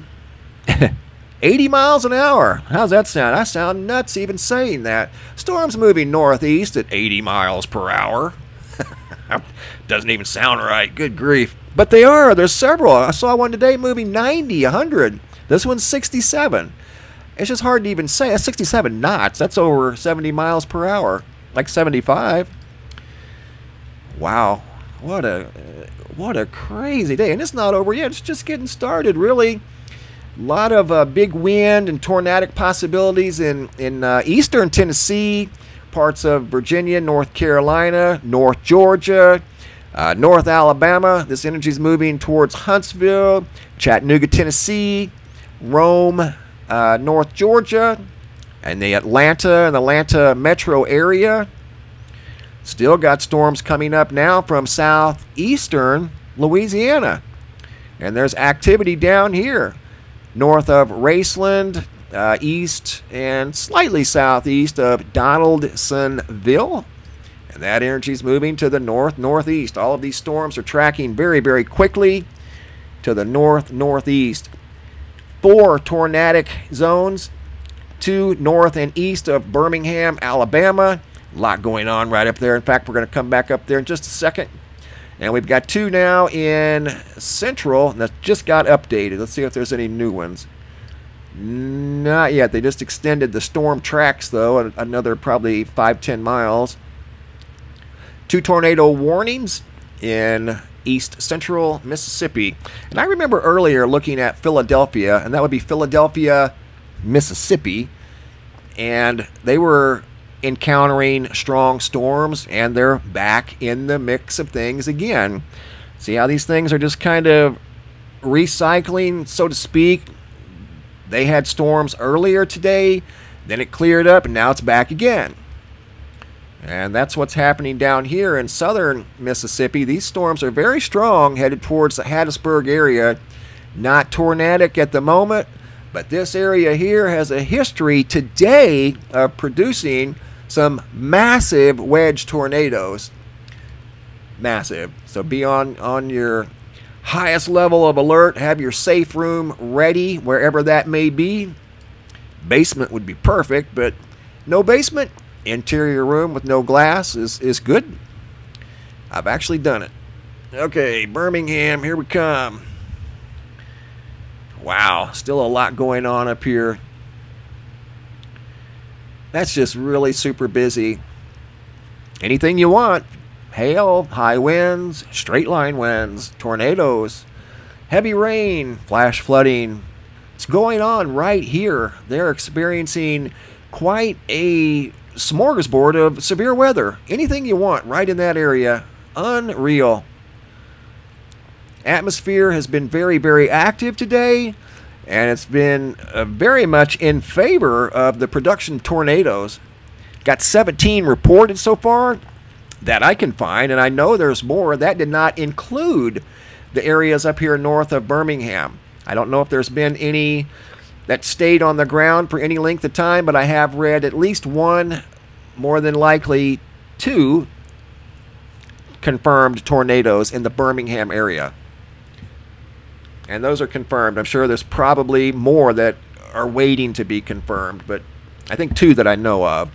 80 miles an hour. How's that sound? I sound nuts even saying that. Storm's moving northeast at 80 miles per hour. Doesn't even sound right. Good grief. But they are. There's several. I saw one today moving 90, 100. This one's 67. It's just hard to even say. That's 67 knots. That's over 70 miles per hour. Like 75. Wow. What a crazy day. And it's not over yet. It's just getting started, really. A lot of big wind and tornadic possibilities in eastern Tennessee, parts of Virginia, North Carolina, North Georgia, North Alabama. This energy is moving towards Huntsville, Chattanooga, Tennessee, Rome, North Georgia, and the Atlanta metro area. Still got storms coming up now from southeastern Louisiana. And there's activity down here, north of Raceland, east and slightly southeast of Donaldsonville. And that energy is moving to the northeast. All of these storms are tracking very, very quickly to the northeast. 4 tornadic zones, 2 north and east of Birmingham, Alabama. A lot going on right up there. In fact, we're going to come back up there in just a second. And we've got 2 now in central that just got updated. Let's see if there's any new ones. Not yet. They just extended the storm tracks, though, another probably 5-10 miles. 2 tornado warnings in east central Mississippi. And I remember earlier looking at Philadelphia, and that would be Philadelphia, Mississippi. And they were encountering strong storms, and they're back in the mix of things again. See how these things are just kind of recycling, so to speak. They had storms earlier today, then it cleared up, and now it's back again. And that's what's happening down here in southern Mississippi. These storms are very strong, headed towards the Hattiesburg area. Not tornadic at the moment, but this area here has a history today of producing some massive wedge tornadoes. Massive. So be on your highest level of alert. Have your safe room ready wherever that may be. Basement would be perfect, but no basement. Interior room with no glass is good. I've actually done it. Okay, Birmingham, here we come. Wow, still a lot going on up here. That's just really super busy. Anything you want. Hail, high winds, straight line winds, tornadoes, heavy rain, flash flooding. It's going on right here. They're experiencing quite a smorgasbord of severe weather. Anything you want right in that area. Unreal. Atmosphere has been very, very active today, and it's been very much in favor of the production of tornadoes. Got 17 reported so far that I can find, and I know there's more. That did not include the areas up here north of Birmingham. I don't know if there's been any that stayed on the ground for any length of time, but I have read at least 1, more than likely 2, confirmed tornadoes in the Birmingham area. And those are confirmed. I'm sure there's probably more that are waiting to be confirmed, but I think 2 that I know of.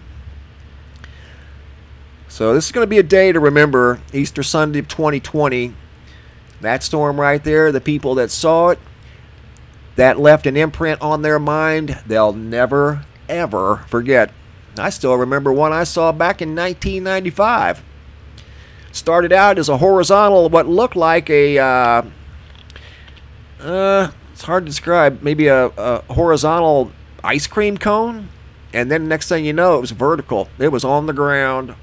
So this is going to be a day to remember. Easter Sunday of 2020. That storm right there, the people that saw it, that left an imprint on their mind they'll never, ever forget. I still remember one I saw back in 1995. Started out as a horizontal, what looked like a, it's hard to describe, maybe a horizontal ice cream cone. And then next thing you know, it was vertical. It was on the ground.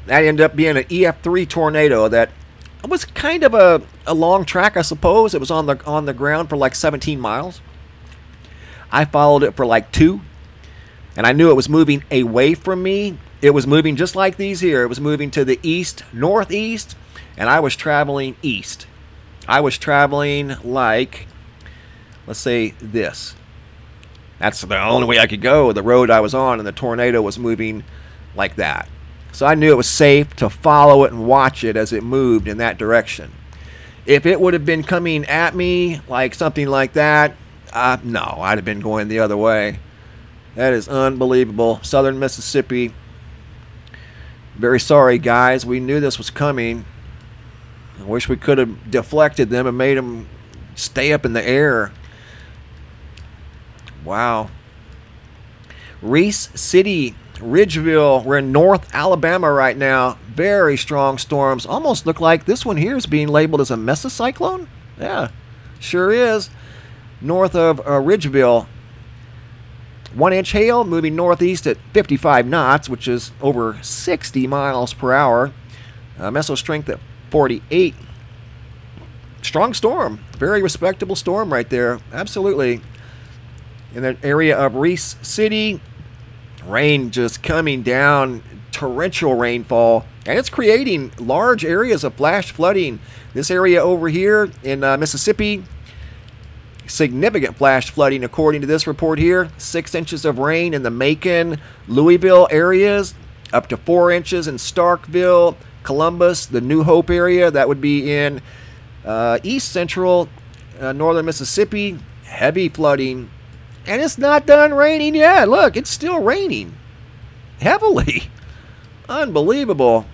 That ended up being an EF3 tornado that was kind of a long track, I suppose. It was on the ground for like 17 miles. I followed it for like 2, and I knew it was moving away from me. It was moving just like these here. It was moving to the east, northeast, and I was traveling east. I was traveling like, let's say this. That's the only way I could go, the road I was on, and the tornado was moving like that. So I knew it was safe to follow it and watch it as it moved in that direction. If it would have been coming at me like something like that, no, I'd have been going the other way. That is unbelievable. Southern Mississippi. Very sorry, guys. We knew this was coming. I wish we could have deflected them and made them stay up in the air. Wow. Reese City, Ridgeville. We're in North Alabama right now. Very strong storms. Almost look like this one here is being labeled as a mesocyclone. Yeah, sure is. North of Ridgeville. 1-inch hail moving northeast at 55 knots, which is over 60 miles per hour. Meso strength at 48. Strong storm. Very respectable storm right there. Absolutely. In the area of Reese City, rain just coming down, torrential rainfall, and it's creating large areas of flash flooding. This area over here in Mississippi, significant flash flooding according to this report here. 6 inches of rain in the Macon, Louisville areas, up to 4 inches in Starkville, Columbus, the New Hope area. That would be in east central northern Mississippi. Heavy flooding. And it's not done raining yet. Look, it's still raining heavily. Unbelievable.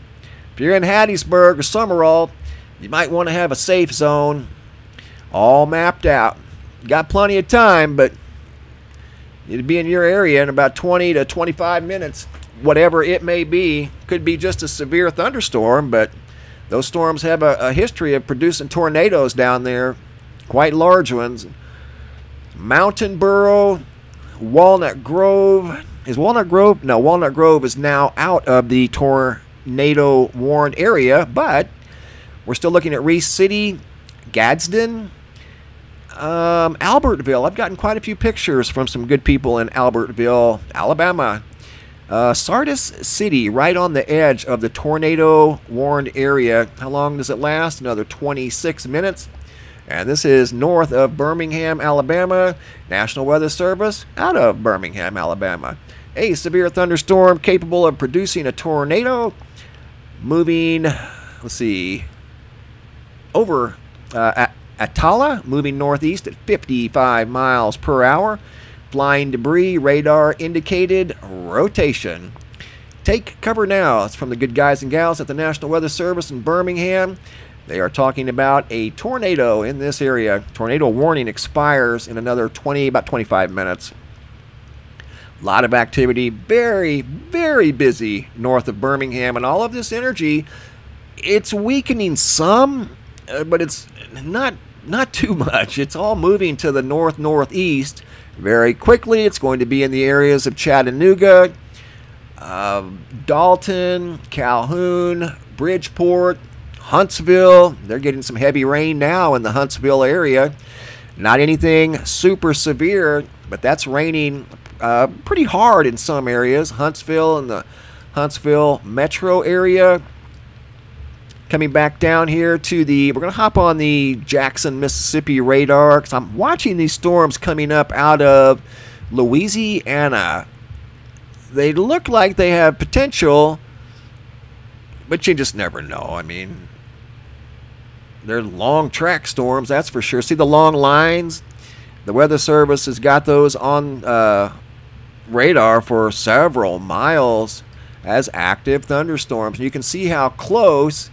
If you're in Hattiesburg or Summerall, you might want to have a safe zone all mapped out. Got plenty of time, but it'd be in your area in about 20 to 25 minutes, whatever it may be. Could be just a severe thunderstorm, but those storms have a history of producing tornadoes down there, quite large ones. Mountain Borough, Walnut Grove. Is Walnut Grove? No, Walnut Grove is now out of the tornado-warned area, but we're still looking at Reese City, Gadsden, Albertville. I've gotten quite a few pictures from some good people in Albertville, Alabama. Sardis City, right on the edge of the tornado-warned area. How long does it last? Another 26 minutes. And this is north of Birmingham, Alabama. National Weather Service out of Birmingham, Alabama. A severe thunderstorm capable of producing a tornado. Moving, let's see, over Atala, moving northeast at 55 miles per hour. Flying debris, radar indicated rotation. Take cover now. It's from the good guys and gals at the National Weather Service in Birmingham. They are talking about a tornado in this area. Tornado warning expires in another about 25 minutes. A lot of activity, very, very busy north of Birmingham, and all of this energy, it's weakening some, but it's not too much. It's all moving to the northeast very quickly. It's going to be in the areas of Chattanooga, Dalton, Calhoun, Bridgeport, Huntsville. They're getting some heavy rain now in the Huntsville area. Not anything super severe, but that's raining pretty hard in some areas. Huntsville and the Huntsville metro area. Coming back down here to we're going to hop on the Jackson, Mississippi radar, because I'm watching these storms coming up out of Louisiana. They look like they have potential, but you just never know. I mean, they're long track storms, that's for sure. See the long lines? The Weather Service has got those on radar for several miles as active thunderstorms. And you can see how close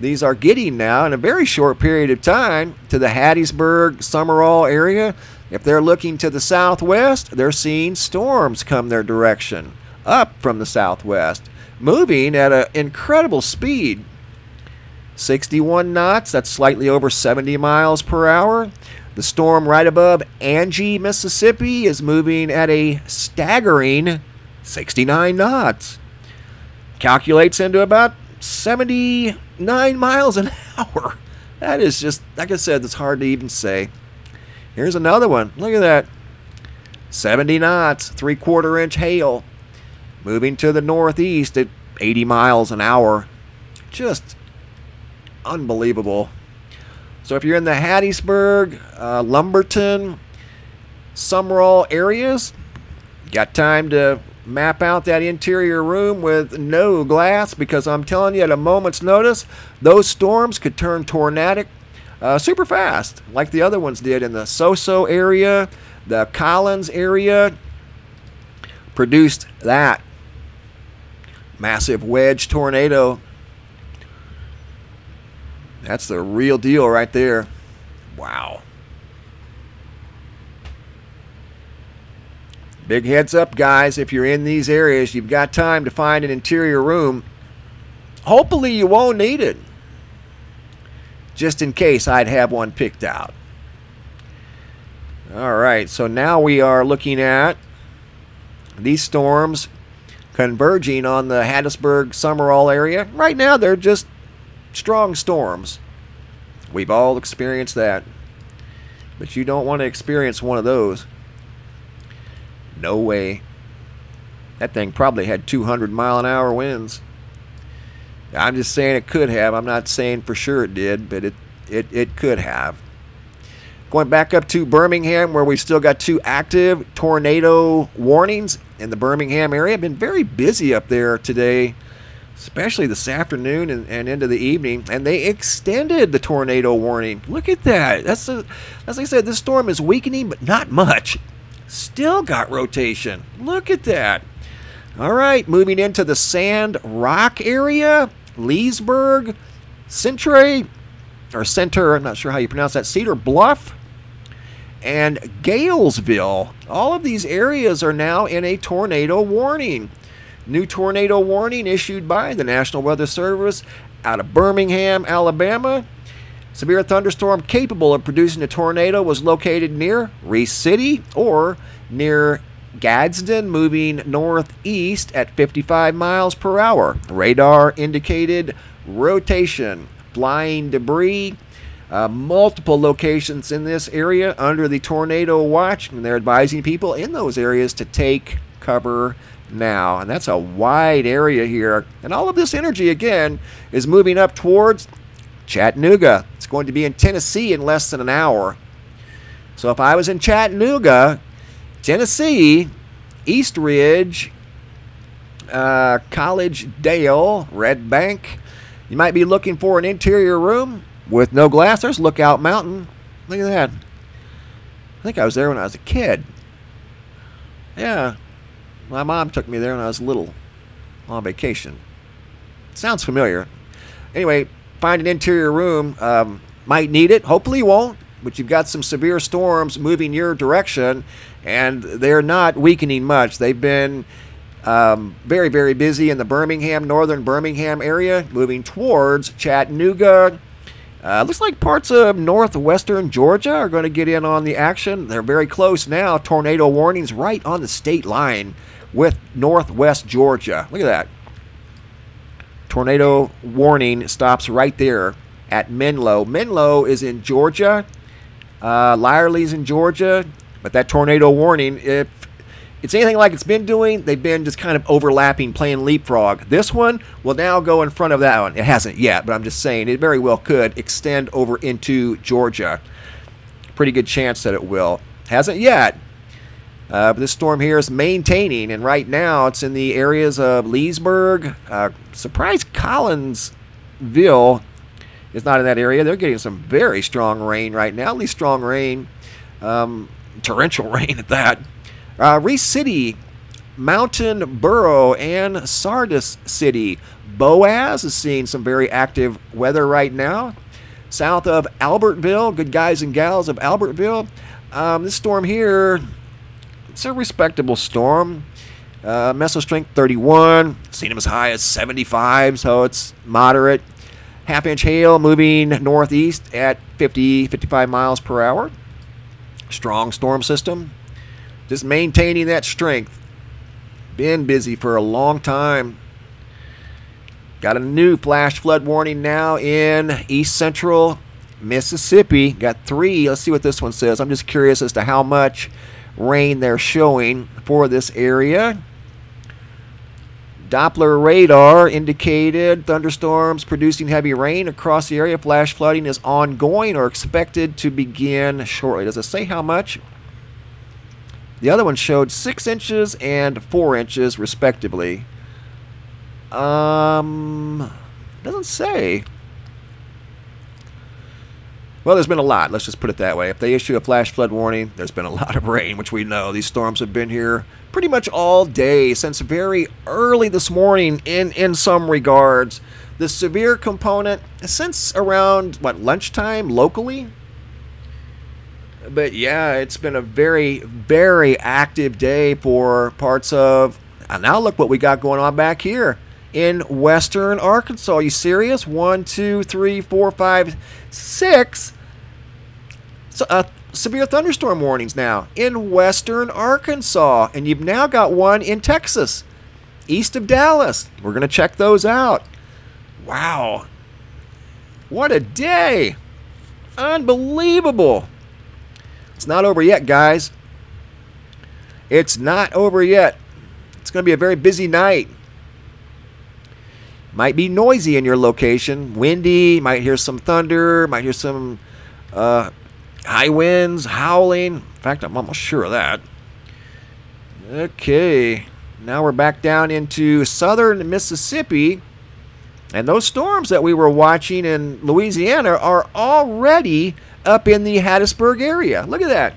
these are getting now in a very short period of time to the Hattiesburg, Summerall area. If they're looking to the southwest, they're seeing storms come their direction up from the southwest, moving at an incredible speed. 61 knots, that's slightly over 70 miles per hour. The storm right above Angie, Mississippi is moving at a staggering 69 knots. Calculates into about 79 miles an hour. That is just, like I said, it's hard to even say. Here's another one. Look at that. 70 knots, 3/4 inch hail. Moving to the northeast at 80 miles an hour. Just unbelievable. So if you're in the Hattiesburg, Lumberton, Summerall areas, got time to map out that interior room with no glass, because I'm telling you, at a moment's notice, those storms could turn tornadic super fast, like the other ones did in the Soso area, the Collins area. Produced that massive wedge tornado. That's the real deal right there. Wow. Big heads up, guys. If you're in these areas, you've got time to find an interior room. Hopefully you won't need it. Just in case, I'd have one picked out. All right, so now we are looking at these storms converging on the Hattiesburg-Summerall area. Right now, they're just strong storms. We've all experienced that. But you don't want to experience one of those. No way. That thing probably had 200-mile-an-hour winds. I'm just saying it could have. I'm not saying for sure it did, but it could have. Going back up to Birmingham, where we've still got 2 active tornado warnings in the Birmingham area. Been very busy up there today, especially this afternoon and into the evening. And they extended the tornado warning. Look at that. As I said, this storm is weakening, but not much. Still got rotation. Look at that. All right, moving into the Sand Rock area, Leesburg, Center, I'm not sure how you pronounce that, Cedar Bluff, and Galesville. All of these areas are now in a tornado warning. New tornado warning issued by the National Weather Service out of Birmingham, Alabama. Severe thunderstorm capable of producing a tornado was located near Reese City or near Gadsden, moving northeast at 55 miles per hour. Radar indicated rotation, flying debris. Multiple locations in this area under the tornado watch, and they're advising people in those areas to take cover now. And that's a wide area here. And all of this energy, again, is moving up towards Chattanooga. It's going to be in Tennessee in less than an hour. So if I was in Chattanooga, Tennessee, East Ridge, College Dale, Red Bank, you might be looking for an interior room with no glass. There's Lookout Mountain. Look at that. I think I was there when I was a kid. Yeah. My mom took me there when I was little on vacation. Sounds familiar. Anyway, find an interior room. Might need it. Hopefully you won't. But you've got some severe storms moving your direction, and they're not weakening much. They've been very, very busy in the northern Birmingham area, moving towards Chattanooga. Looks like parts of northwestern Georgia are going to get in on the action. They're very close now. Tornado warnings right on the state line with northwest Georgia. Look at that. Tornado warning stops right there at Menlo. Menlo is in Georgia. Lyerly's in Georgia. But that tornado warning, if it's anything like it's been doing, they've been just kind of overlapping, playing leapfrog. This one will now go in front of that one. It hasn't yet, but I'm just saying it very well could extend over into Georgia. Pretty good chance that it will. Hasn't yet. But this storm here is maintaining, and right now it's in the areas of Leesburg. Surprise Collinsville is not in that area. They're getting some very strong rain right now, at least strong rain, torrential rain at that. Reese City, Mountain Borough, and Sardis City. Boaz is seeing some very active weather right now. South of Albertville, good guys and gals of Albertville. This storm here, it's a respectable storm. Meso strength 31, seen them as high as 75, so it's moderate. Half-inch hail moving northeast at 55 miles per hour. Strong storm system. Just maintaining that strength. Been busy for a long time. Got a new flash flood warning now in east central Mississippi. Got 3. Let's see what this one says. I'm just curious as to how much rain they're showing for this area. Doppler radar indicated thunderstorms producing heavy rain across the area. Flash flooding is ongoing or expected to begin shortly. Does it say how much? The other one showed 6 inches and 4 inches, respectively. Doesn't say. Well, there's been a lot. Let's just put it that way. If they issue a flash flood warning, there's been a lot of rain, which we know. These storms have been here pretty much all day, since very early this morning in some regards. The severe component, since around, lunchtime locally? But yeah, it's been a very, very active day for parts of. And now look what we got going on back here in western Arkansas. Are you serious? 1, 2, 3, 4, 5, 6 severe thunderstorm warnings now in western Arkansas. And you've now got one in Texas, east of Dallas. We're going to check those out. Wow. What a day. Unbelievable. It's not over yet, guys. It's not over yet. It's going to be a very busy night. Might be noisy in your location. Windy. Might hear some thunder. Might hear some high winds, howling. In fact, I'm almost sure of that. Okay. Now we're back down into southern Mississippi. And those storms that we were watching in Louisiana are already up in the Hattiesburg area. Look at that.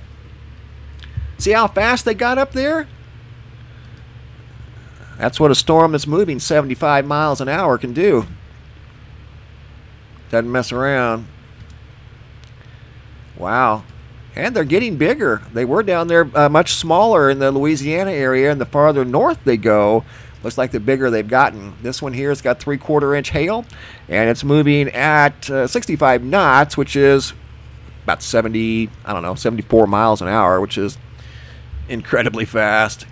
See how fast they got up there? That's what a storm that's moving 75 miles an hour can do. Doesn't mess around. Wow. And they're getting bigger. They were down there much smaller in the Louisiana area, and the farther north they go, looks like the bigger they've gotten. This one here has got 3/4 inch hail, and it's moving at 65 knots, which is about 74 miles an hour, which is incredibly fast.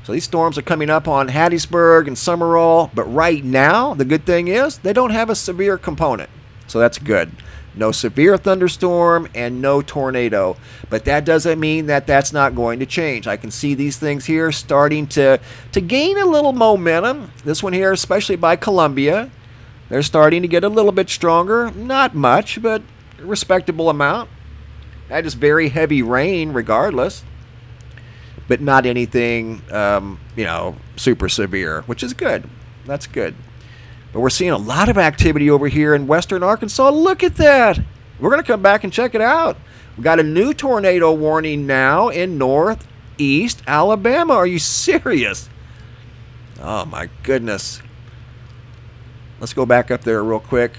So these storms are coming up on Hattiesburg and Summerall, but right now, the good thing is they don't have a severe component. So that's good. No severe thunderstorm and no tornado. But that doesn't mean that that's not going to change. I can see these things here starting to gain a little momentum. This one here, especially by Columbia, they're starting to get a little bit stronger. Not much, but a respectable amount. That is very heavy rain regardless. But not anything, super severe, which is good. That's good. But we're seeing a lot of activity over here in western Arkansas. Look at that. We're going to come back and check it out. We've got a new tornado warning now in northeast Alabama. Are you serious? Oh, my goodness. Let's go back up there real quick.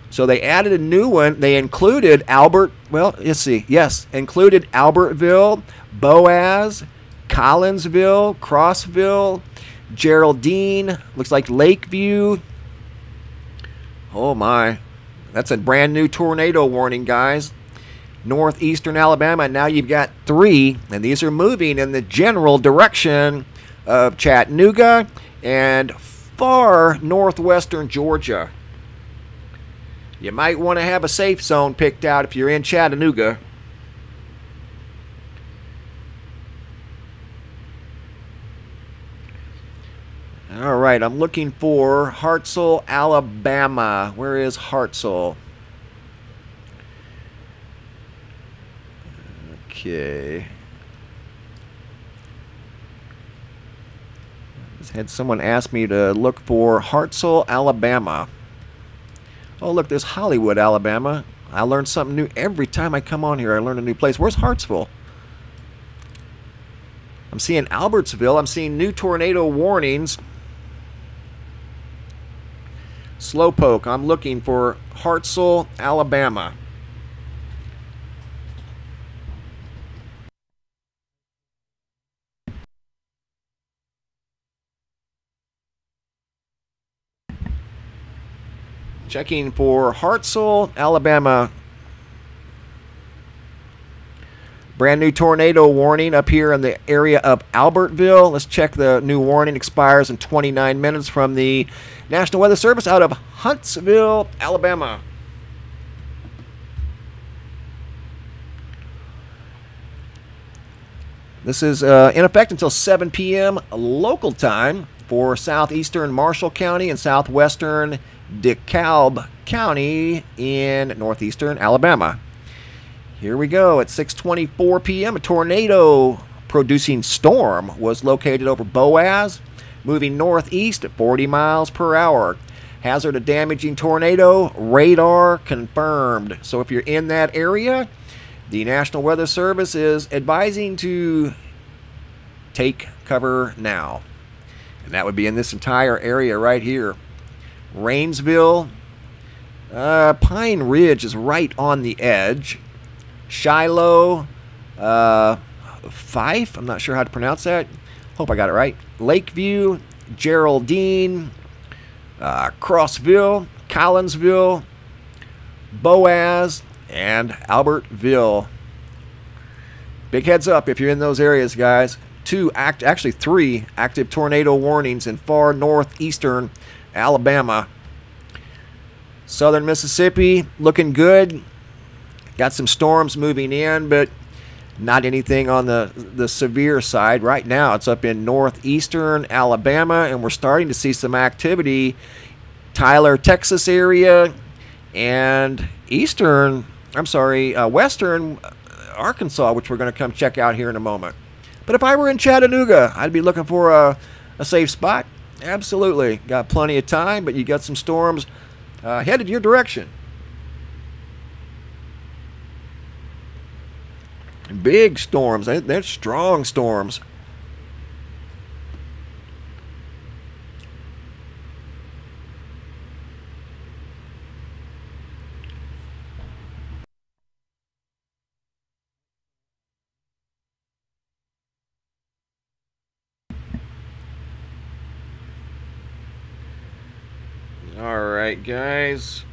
So they added a new one. They included included Albertville, Boaz, Collinsville, Crossville, Geraldine, looks like Lakeview. Oh my, that's a brand new tornado warning, guys. Northeastern Alabama, and now you've got 3, and these are moving in the general direction of Chattanooga and far northwestern Georgia. You might want to have a safe zone picked out if you're in Chattanooga. All right, I'm looking for Hartselle, Alabama. Where is Hartselle? Okay. Just had someone ask me to look for Hartselle, Alabama. Oh, look, there's Hollywood, Alabama. I learn something new every time I come on here. I learn a new place. Where's Hartsville? I'm seeing Albertsville. I'm seeing new tornado warnings. Slowpoke. I'm looking for Hartselle, Alabama. Checking for Hartselle, Alabama. Brand new tornado warning up here in the area of Albertville. Let's check the new warning. Expires in 29 minutes from the National Weather Service out of Huntsville, Alabama. This is in effect until 7 p.m. local time for southeastern Marshall County and southwestern DeKalb County in northeastern Alabama. Here we go. At 6:24 p.m., a tornado-producing storm was located over Boaz, moving northeast at 40 miles per hour. Hazard of damaging tornado, radar confirmed. So if you're in that area, the National Weather Service is advising to take cover now. And that would be in this entire area right here. Rainsville, Pine Ridge is right on the edge. Shiloh, Fife, I'm not sure how to pronounce that. Hope I got it right. Lakeview, Geraldine, Crossville, Collinsville, Boaz, and Albertville. Big heads up if you're in those areas, guys. Actually 3 active tornado warnings in far northeastern Alabama. Southern Mississippi looking good. Got some storms moving in, but not anything on the severe side. Right now it's up in northeastern Alabama, and we're starting to see some activity Tyler, Texas area, and western Arkansas, which we're going to come check out here in a moment. But if I were in Chattanooga, I'd be looking for a safe spot. Absolutely. Got plenty of time, but you got some storms headed your direction. Big storms. They're strong storms. All right, guys.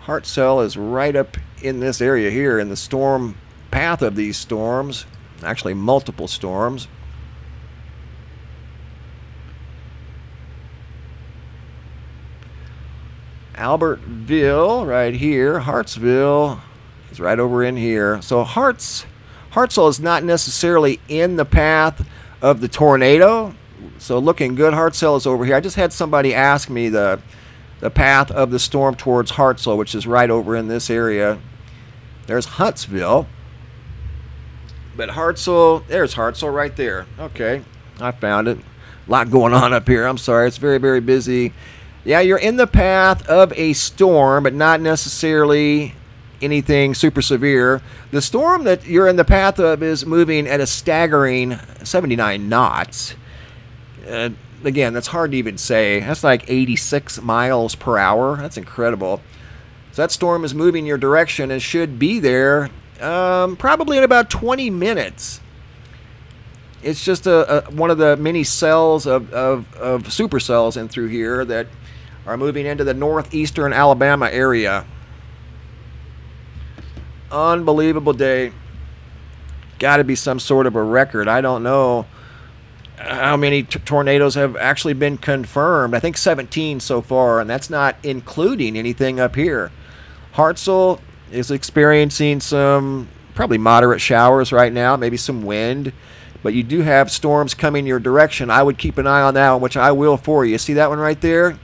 Hartzell is right up in this area here in the storm path of these storms. Actually, multiple storms. Albertville right here. Hartsville is right over in here. So Hartzell is not necessarily in the path of the tornado. So looking good. Hartzell is over here. I just had somebody ask me the path of the storm towards Hartzell, which is right over in this area. There's Huntsville. But Hartzell, there's Hartzell right there. Okay, I found it. A lot going on up here. I'm sorry. It's very, very busy. Yeah, you're in the path of a storm, but not necessarily anything super severe. The storm that you're in the path of is moving at a staggering 79 knots. Again, that's hard to even say. That's like 86 miles per hour. That's incredible. So that storm is moving your direction and should be there probably in about 20 minutes. It's just one of the many cells of supercells in through here that are moving into the northeastern Alabama area. Unbelievable day. Got to be some sort of a record. I don't know how many tornadoes have actually been confirmed. I think 17 so far, and that's not including anything up here. Hartzell is experiencing some probably moderate showers right now, maybe some wind, but you do have storms coming your direction. I would keep an eye on that one, which I will for you. See that one right there?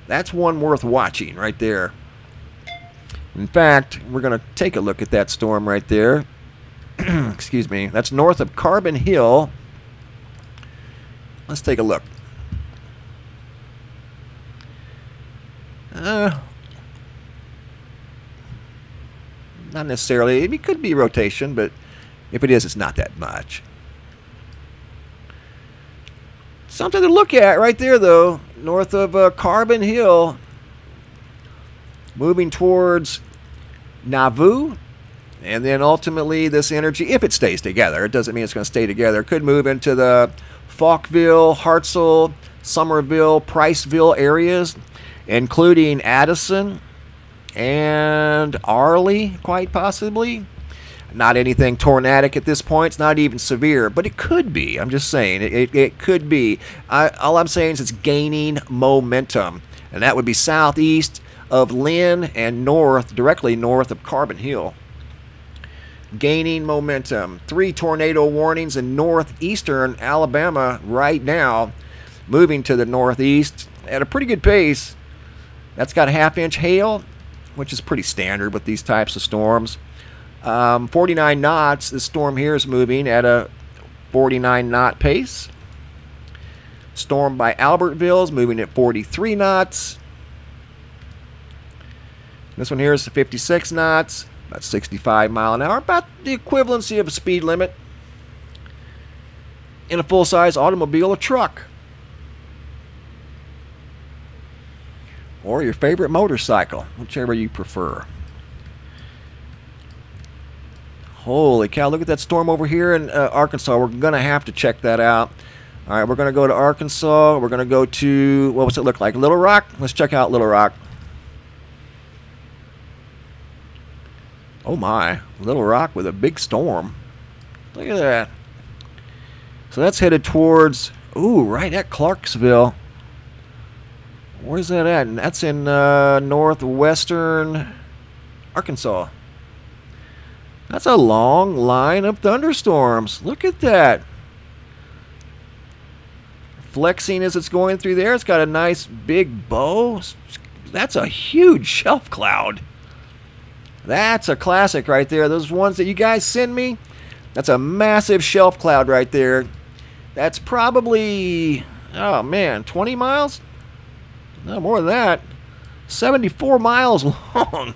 That's one worth watching right there. In fact, we're going to take a look at that storm right there. Excuse me. That's north of Carbon Hill. Let's take a look. Not necessarily. It could be rotation, but if it is, it's not that much. Something to look at right there, though. North of Carbon Hill. Moving towards Nauvoo. And then ultimately this energy, if it stays together, it doesn't mean it's going to stay together, could move into the Falkville, Hartzell, Somerville, Priceville areas, including Addison and Arley, quite possibly. Not anything tornadic at this point. It's not even severe, but it could be. I'm just saying it could be. All I'm saying is it's gaining momentum, and that would be southeast of Lynn and north, directly north of Carbon Hill. Gaining momentum. 3 tornado warnings in northeastern Alabama right now, moving to the northeast at a pretty good pace. That's got a half-inch hail, which is pretty standard with these types of storms. 49 knots. This storm here is moving at a 49 knot pace. Storm by Albertville is moving at 43 knots. This one here is 56 knots. About 65 mile an hour, about the equivalency of a speed limit in a full-size automobile or truck. or your favorite motorcycle, whichever you prefer. Holy cow, look at that storm over here in Arkansas. We're going to have to check that out. All right, we're going to go to Arkansas. We're going to go to, what does it look like? Little Rock? Let's check out Little Rock. Oh my, Little Rock with a big storm. Look at that. So that's headed towards, ooh, right at Clarksville. Where's that at? And that's in northwestern Arkansas. That's a long line of thunderstorms. Look at that. Flexing as it's going through there. It's got a nice big bow. That's a huge shelf cloud. That's a classic right there. Those ones that you guys send me, that's a massive shelf cloud right there. That's probably, oh man, 20 miles? No, more than that. 74 miles long.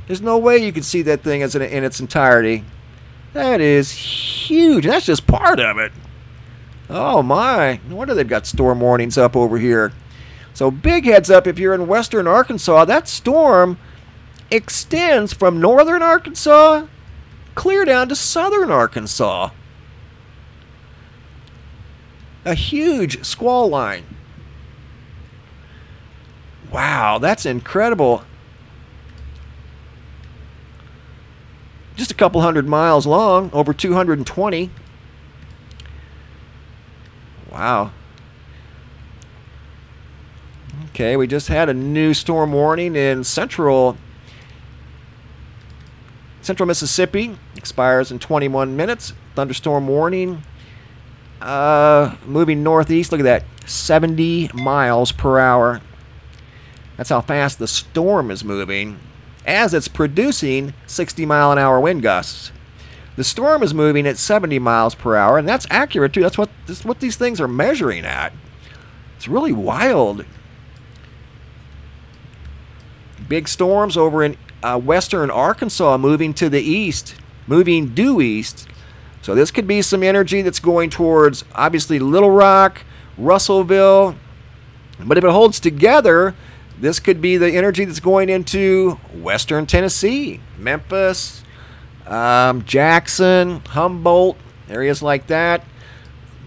There's no way you can see that thing as in its entirety. That is huge. That's just part of it. Oh my. No wonder they've got storm warnings up over here. So big heads up if you're in western Arkansas. That storm extends from northern Arkansas clear down to southern Arkansas. A huge squall line. Wow, that's incredible. Just a couple hundred miles long, over 220. Wow. Okay, we just had a new storm warning in central Mississippi. Expires in 21 minutes. Thunderstorm warning. Moving northeast. Look at that. 70 miles per hour. That's how fast the storm is moving as it's producing 60-mile-an-hour wind gusts. The storm is moving at 70 miles per hour, and that's accurate too. That's what these things are measuring at. It's really wild. Big storms over in western Arkansas moving to the east, moving due east. So this could be some energy that's going towards, obviously, Little Rock, Russellville. But if it holds together, this could be the energy that's going into western Tennessee, Memphis, Jackson, Humboldt, areas like that.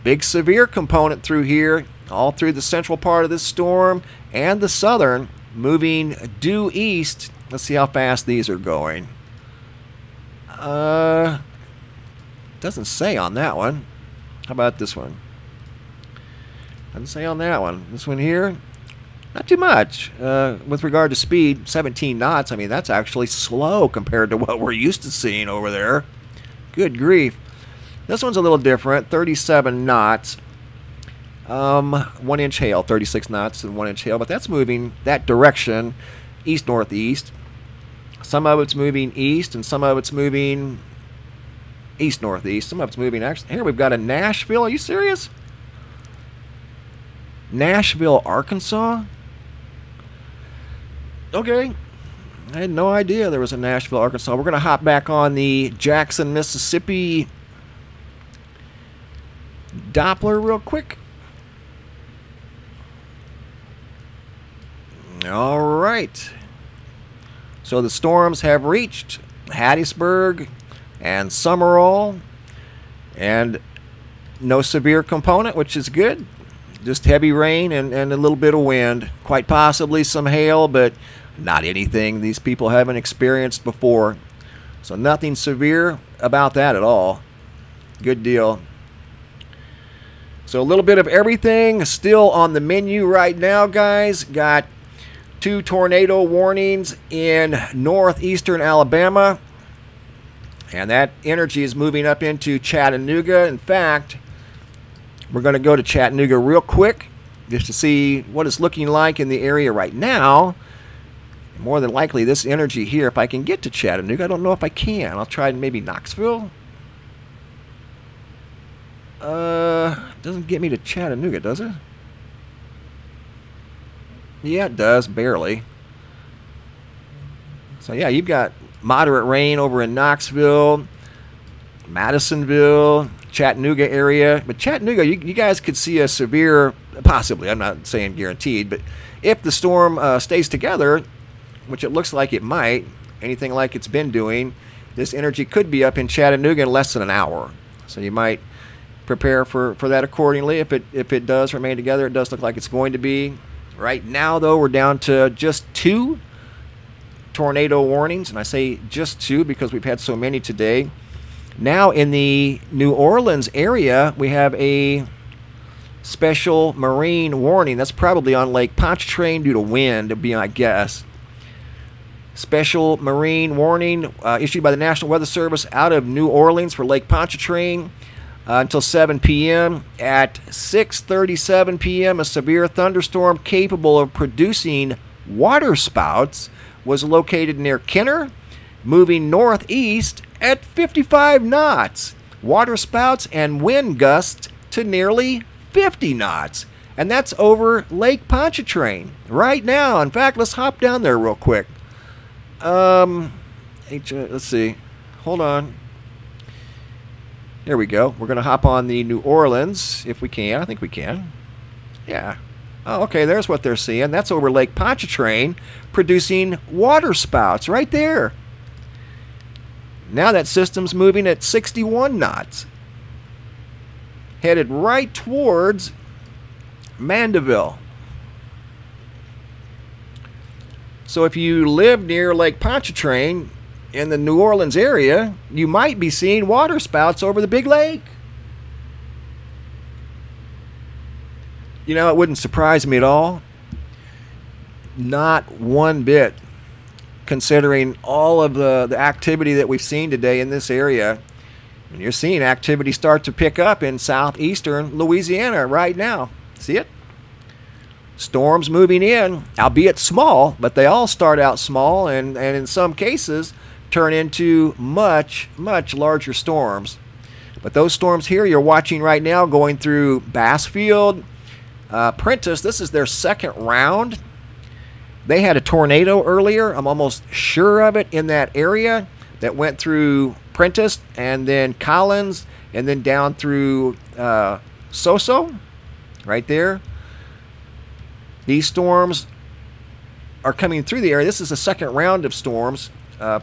Big severe component through here, all through the central part of this storm and the southern, moving due east. Let's see how fast these are going. Doesn't say on that one. How about this one? Doesn't say on that one. This one here, not too much. With regard to speed, 17 knots. I mean, that's actually slow compared to what we're used to seeing over there. Good grief. This one's a little different, 37 knots. 1 inch hail, 36 knots and 1 inch hail, but that's moving that direction, east-northeast. Some of it's moving east, and some of it's moving east-northeast. Some of it's moving, actually, here we've got a Nashville. Are you serious? Nashville, Arkansas? Okay. I had no idea there was a Nashville, Arkansas. We're going to hop back on the Jackson, Mississippi Doppler real quick. All right. So the storms have reached Hattiesburg and Summerall, and no severe component, which is good. Just heavy rain and a little bit of wind. Quite possibly some hail, but not anything these people haven't experienced before. So nothing severe about that at all. Good deal. So a little bit of everything still on the menu right now, guys. Got 2 tornado warnings in northeastern Alabama. And that energy is moving up into Chattanooga. In fact, we're going to go to Chattanooga real quick just to see what it's looking like in the area right now. More than likely, this energy here, if I can get to Chattanooga, I don't know if I can. I'll try maybe Knoxville. Doesn't get me to Chattanooga, does it? Yeah, it does, barely. So yeah, you've got moderate rain over in Knoxville, Madisonville, Chattanooga area. But Chattanooga, you guys could see a severe, possibly, I'm not saying guaranteed, but if the storm stays together, which it looks like it might, anything like it's been doing, this energy could be up in Chattanooga in less than an hour. So you might prepare for that accordingly. If it does remain together, it does look like it's going to be. Right now, though, we're down to just 2 tornado warnings, and I say just 2 because we've had so many today. Now in the New Orleans area, we have a special marine warning. That's probably on Lake Pontchartrain due to wind, to be my guess. Special marine warning issued by the National Weather Service out of New Orleans for Lake Pontchartrain until 7 p.m. At 6:37 p.m., a severe thunderstorm capable of producing water spouts was located near Kenner, moving northeast at 55 knots. Water spouts and wind gusts to nearly 50 knots. And that's over Lake Pontchartrain right now. In fact, let's hop down there real quick. Let's see. Hold on. There we go. We're going to hop on the New Orleans, if we can. I think we can. Yeah. Oh, okay, there's what they're seeing. That's over Lake Pontchartrain, producing water spouts right there. Now that system's moving at 61 knots. Headed right towards Mandeville. So if you live near Lake Pontchartrain in the New Orleans area, you might be seeing water spouts over the big lake. You know, it wouldn't surprise me at all. Not one bit, considering all of the activity that we've seen today in this area. And you're seeing activity start to pick up in southeastern Louisiana right now. See it? Storms moving in, albeit small, but they all start out small and in some cases turn into much, much larger storms. But those storms here you're watching right now going through Bassfield, Prentice. This is their second round. They had a tornado earlier, I'm almost sure of it, in that area that went through Prentice and then Collins and then down through Soso right there. These storms are coming through the area. This is the second round of storms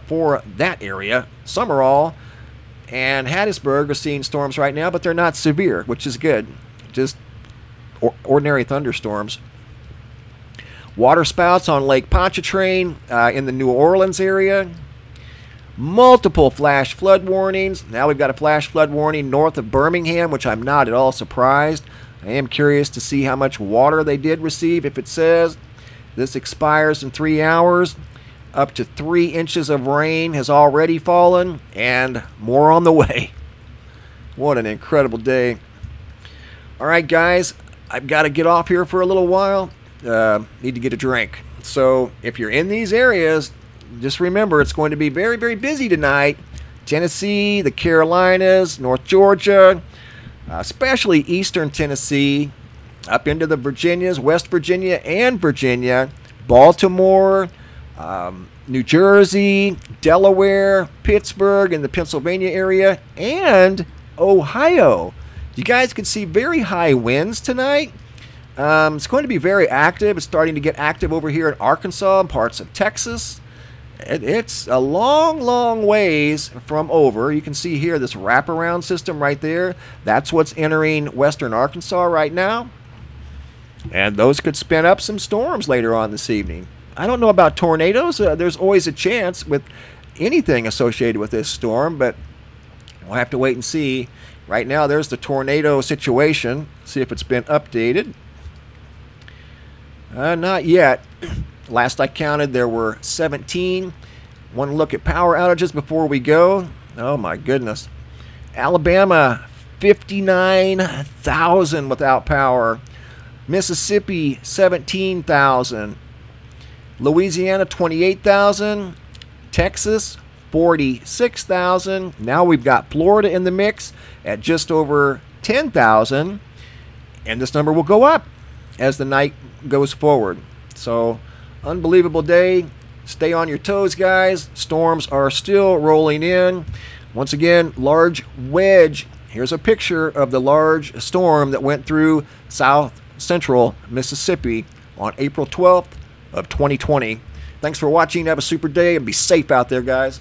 for that area. Summerall and Hattiesburg are seeing storms right now, but they're not severe, which is good. Just ordinary thunderstorms. Water spouts on Lake Pontchartrain in the New Orleans area. Multiple flash flood warnings. Now we've got a flash flood warning north of Birmingham, which I'm not at all surprised. I am curious to see how much water they did receive. If it says this expires in 3 hours, up to 3 inches of rain has already fallen and more on the way. What an incredible day. All right, guys, I've got to get off here for a little while. Need to get a drink. So if you're in these areas, just remember it's going to be very, very busy tonight. Tennessee, the Carolinas, North Georgia, especially eastern Tennessee, up into the Virginias, West Virginia and Virginia, Baltimore, New Jersey, Delaware, Pittsburgh, and the Pennsylvania area, and Ohio. You guys can see very high winds tonight. It's going to be very active. It's starting to get active over here in Arkansas and parts of Texas. It's a long, long ways from over. You can see here this wraparound system right there. That's what's entering western Arkansas right now. And those could spin up some storms later on this evening. I don't know about tornadoes. There's always a chance with anything associated with this storm, but we'll have to wait and see. Right now, there's the tornado situation. See if it's been updated. Not yet. Last I counted, there were 17. Want to look at power outages before we go? Oh, my goodness. Alabama, 59,000 without power. Mississippi, 17,000. Louisiana, 28,000. Texas, 46,000. Now we've got Florida in the mix at just over 10,000. And this number will go up as the night goes forward. So, unbelievable day. Stay on your toes, guys. Storms are still rolling in. Once again, large wedge Here's a picture of the large storm that went through south central Mississippi on April 12th of 2020. Thanks for watching. Have a super day and be safe out there, guys.